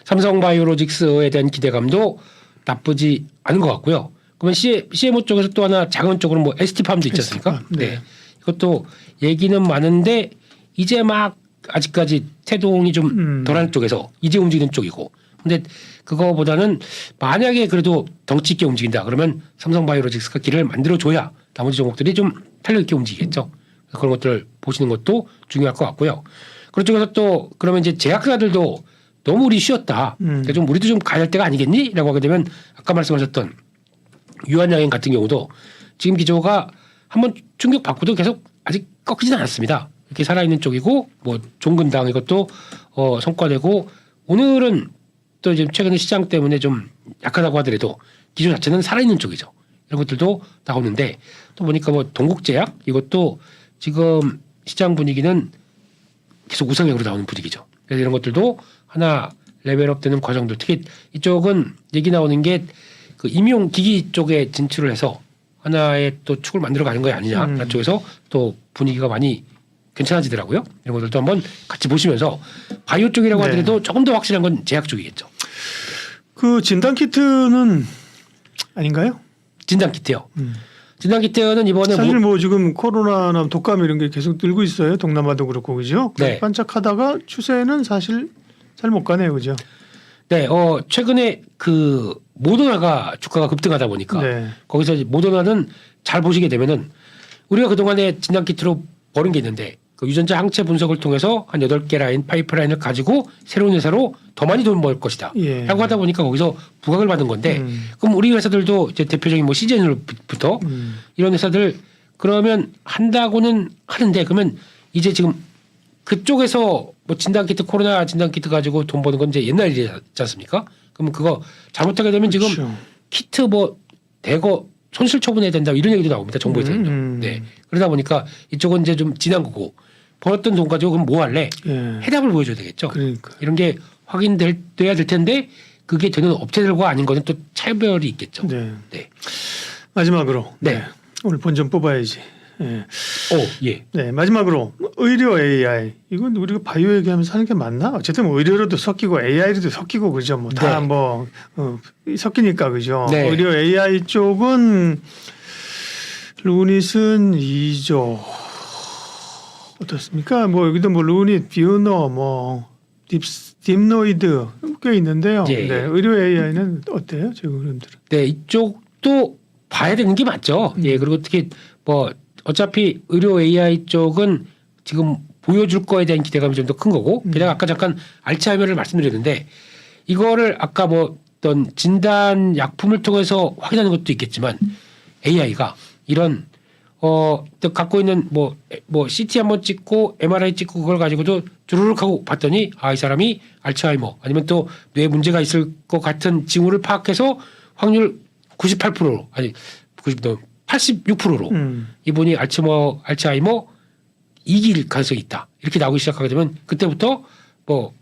A: 삼성바이오로직스에 대한 기대감도 나쁘지 않은 것 같고요. 그러면 CMO 쪽에서 또 하나 작은 쪽으로 뭐 ST팜도 있지 않습니까? 네. 이것도 얘기는 많은데 이제 막 아직까지 태동이 좀 덜한 쪽에서 이제 움직이는 쪽이고. 근데 그거보다는 만약에 그래도 덩치 있게 움직인다 그러면 삼성바이오로직스가 길을 만들어줘야 나머지 종목들이 좀 탄력 있게 움직이겠죠. 그런 것들을 보시는 것도 중요할 것 같고요. 그런 쪽에서 또 그러면 이제 제약사들도 너무 우리 쉬었다. 그러니까 좀 우리도 좀 가야 할 때가 아니겠니? 라고 하게 되면 아까 말씀하셨던 유한양행 같은 경우도 지금 기조가 한번 충격 받고도 계속 아직 꺾이지는 않았습니다. 이렇게 살아있는 쪽이고 뭐 종근당 이것도 성과되고 오늘은 또 지금 최근에 시장 때문에 좀 약하다고 하더라도 기조 자체는 살아있는 쪽이죠. 이런 것들도 나오는데 또 보니까 뭐 동국제약 이것도 지금 시장 분위기는 계속 우상향으로 나오는 분위기죠. 그래서 이런 것들도 하나 레벨업되는 과정들 특히 이쪽은 얘기 나오는 게 그 임용 기기 쪽에 진출을 해서 하나의 또 축을 만들어 가는 거 아니냐 그런 쪽에서 또 분위기가 많이 괜찮아지더라고요. 이런 것들도 한번 같이 보시면서 바이오 쪽이라고
B: 네.
A: 하더라도 조금 더 확실한 건 제약 쪽이겠죠.
B: 그 진단키트는 아닌가요?
A: 진단키트요. 진단키트는 이번에
B: 사실 뭐 지금 코로나나 독감 이런 게 계속 늘고 있어요. 동남아도 그렇고 그죠?
A: 네.
B: 반짝하다가 추세는 사실 잘 못 가네요, 그죠?
A: 네, 최근에 그 모더나가 주가가 급등하다 보니까
B: 네.
A: 거기서 이제 모더나는 잘 보시게 되면은 우리가 그동안에 진단키트로 버는 게 있는데 그 유전자 항체 분석을 통해서 한 8개 라인 파이프라인을 가지고 새로운 회사로 더 많이 돈 벌 것이다.
B: 예.
A: 라고 하다 보니까 거기서 부각을 받은 건데 그럼 우리 회사들도 이제 대표적인 뭐 시즌으로부터 이런 회사들 그러면 한다고는 하는데 그러면 이제 지금 그쪽에서 뭐 진단키트 코로나 진단키트 가지고 돈 버는 건 이제 옛날 일이지 않습니까? 그러면 그거 잘못하게 되면 지금
B: 그렇죠.
A: 키트 뭐 대거 손실 처분해야 된다 이런 얘기도 나옵니다. 정부에서는요. 네. 그러다 보니까 이쪽은 이제 좀 지난 거고 벌었던 돈 가지고 그럼 뭐 할래?
B: 예.
A: 해답을 보여줘야 되겠죠.
B: 그러니까.
A: 이런 게 확인돼야 될 텐데 그게 되는 업체들과 아닌 거는 또 차별이 있겠죠.
B: 네.
A: 네.
B: 마지막으로
A: 네.
B: 오늘 본전 뽑아야지. 예.
A: 예.
B: 네, 마지막으로 의료 AI 이건 우리가 바이오 얘기하면서 하는 게 맞나? 어쨌든 뭐 의료로도 섞이고 AI로도 섞이고 그죠? 뭐 다
A: 네.
B: 뭐 섞이니까 그죠?
A: 네.
B: 의료 AI 쪽은 루닛은 2조 어떻습니까? 뭐 여기도 뭐 루닛, 뷰너, 뭐 딥노이드 꽤 있는데요.
A: 예.
B: 네, 의료 AI는 어때요, 지금 흐름들은?
A: 네, 이쪽도 봐야 되는 게 맞죠. 예, 그리고 특히 뭐 어차피 의료 AI 쪽은 지금 보여줄 거에 대한 기대감이 좀 더 큰 거고, 게다가 아까 잠깐 알츠하이머를 말씀드렸는데 이거를 아까 뭐 어떤 진단 약품을 통해서 확인하는 것도 있겠지만 AI가 이런 또 갖고 있는 뭐 CT 한번 찍고 MRI 찍고 그걸 가지고도 주르륵 하고 봤더니 이 사람이 알츠하이머 아니면 또 뇌에 문제가 있을 것 같은 징후를 파악해서 확률 98%로 아니 86%로 이분이 알츠하이머 이길 가능성이 있다. 이렇게 나오기 시작하게 되면 그때부터 뭐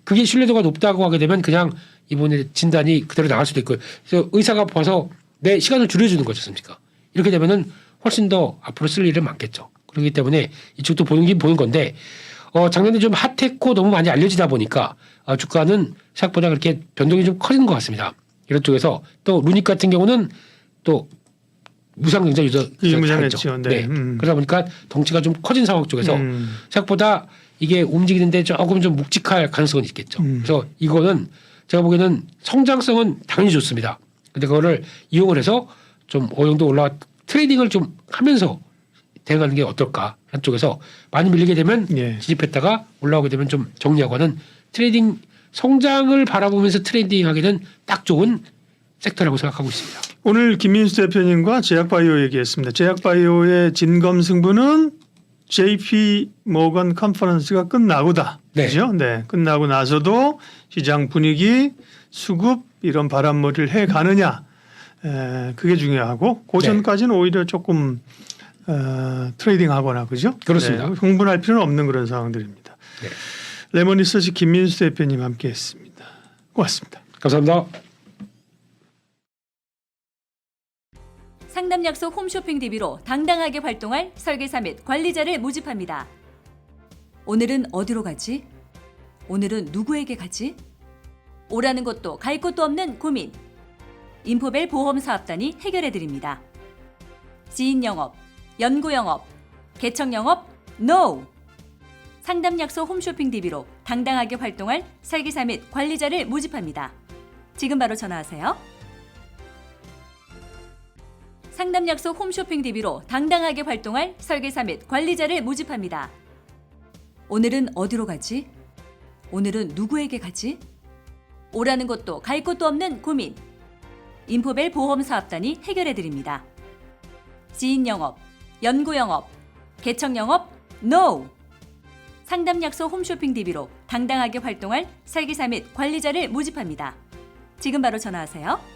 A: 그게 신뢰도가 높다고 하게 되면 그냥 이분의 진단이 그대로 나갈 수도 있고요. 그래서 의사가 봐서 내 시간을 줄여주는 거지 않습니까? 이렇게 되면은 훨씬 더 앞으로 쓸 일은 많겠죠. 그렇기 때문에 이쪽도 보는 건데 작년에 좀 핫했고 너무 많이 알려지다 보니까 주가는 생각보다 그렇게 변동이 좀 커지는 것 같습니다. 이런 쪽에서 또 루닉 같은 경우는 또 무상증자 유저
B: 무상했죠. 네.
A: 그러다 보니까 덩치가 좀 커진 상황 쪽에서 생각보다 이게 움직이는데 조금 좀 묵직할 가능성은 있겠죠. 그래서 이거는 제가 보기에는 성장성은 당연히 좋습니다. 근데 그거를 이용을 해서 좀 어느 정도 트레이딩을 좀 하면서 대응하는 게 어떨까 하는 쪽에서 많이 밀리게 되면
B: 예.
A: 진입했다가 올라오게 되면 좀 정리하고 하는 트레이딩 성장을 바라보면서 트레이딩하기는 딱 좋은 섹터라고 생각하고 있습니다.
B: 오늘 김민수 대표님과 제약바이오 얘기했습니다. 제약바이오의 진검승부는 JP 모건 컨퍼런스가 끝나고다.
A: 네.
B: 그죠? 네. 끝나고 나서도 시장 분위기, 수급 이런 바람몰이를 해 가느냐. 그게 중요하고 그
A: 네.
B: 전까지는 오히려 조금 트레이딩하거나 그죠?
A: 그렇습니다.
B: 네, 흥분할 필요는 없는 그런 상황들입니다.
A: 네.
B: 레몬리서치 김민수 대표님 함께했습니다. 고맙습니다.
A: 감사합니다.
C: 상담 약속 홈쇼핑 DB로 당당하게 활동할 설계사 및 관리자를 모집합니다. 오늘은 어디로 가지? 오늘은 누구에게 가지? 오라는 것도 갈 곳도 없는 고민. 인포벨 보험사업단이 해결해드립니다. 지인 영업, 연구 영업, 개척 영업, NO! 상담 약속 홈쇼핑 DB로 당당하게 활동할 설계사 및 관리자를 모집합니다. 지금 바로 전화하세요. 상담 약속 홈쇼핑 DB로 당당하게 활동할 설계사 및 관리자를 모집합니다. 오늘은 어디로 가지? 오늘은 누구에게 가지? 오라는 것도 갈 곳도 없는 고민. 인포벨 보험사업단이 해결해드립니다. 지인 영업, 연구 영업, 개척 영업, NO! 상담 약속 홈쇼핑 DB로 당당하게 활동할 설계사 및 관리자를 모집합니다. 지금 바로 전화하세요.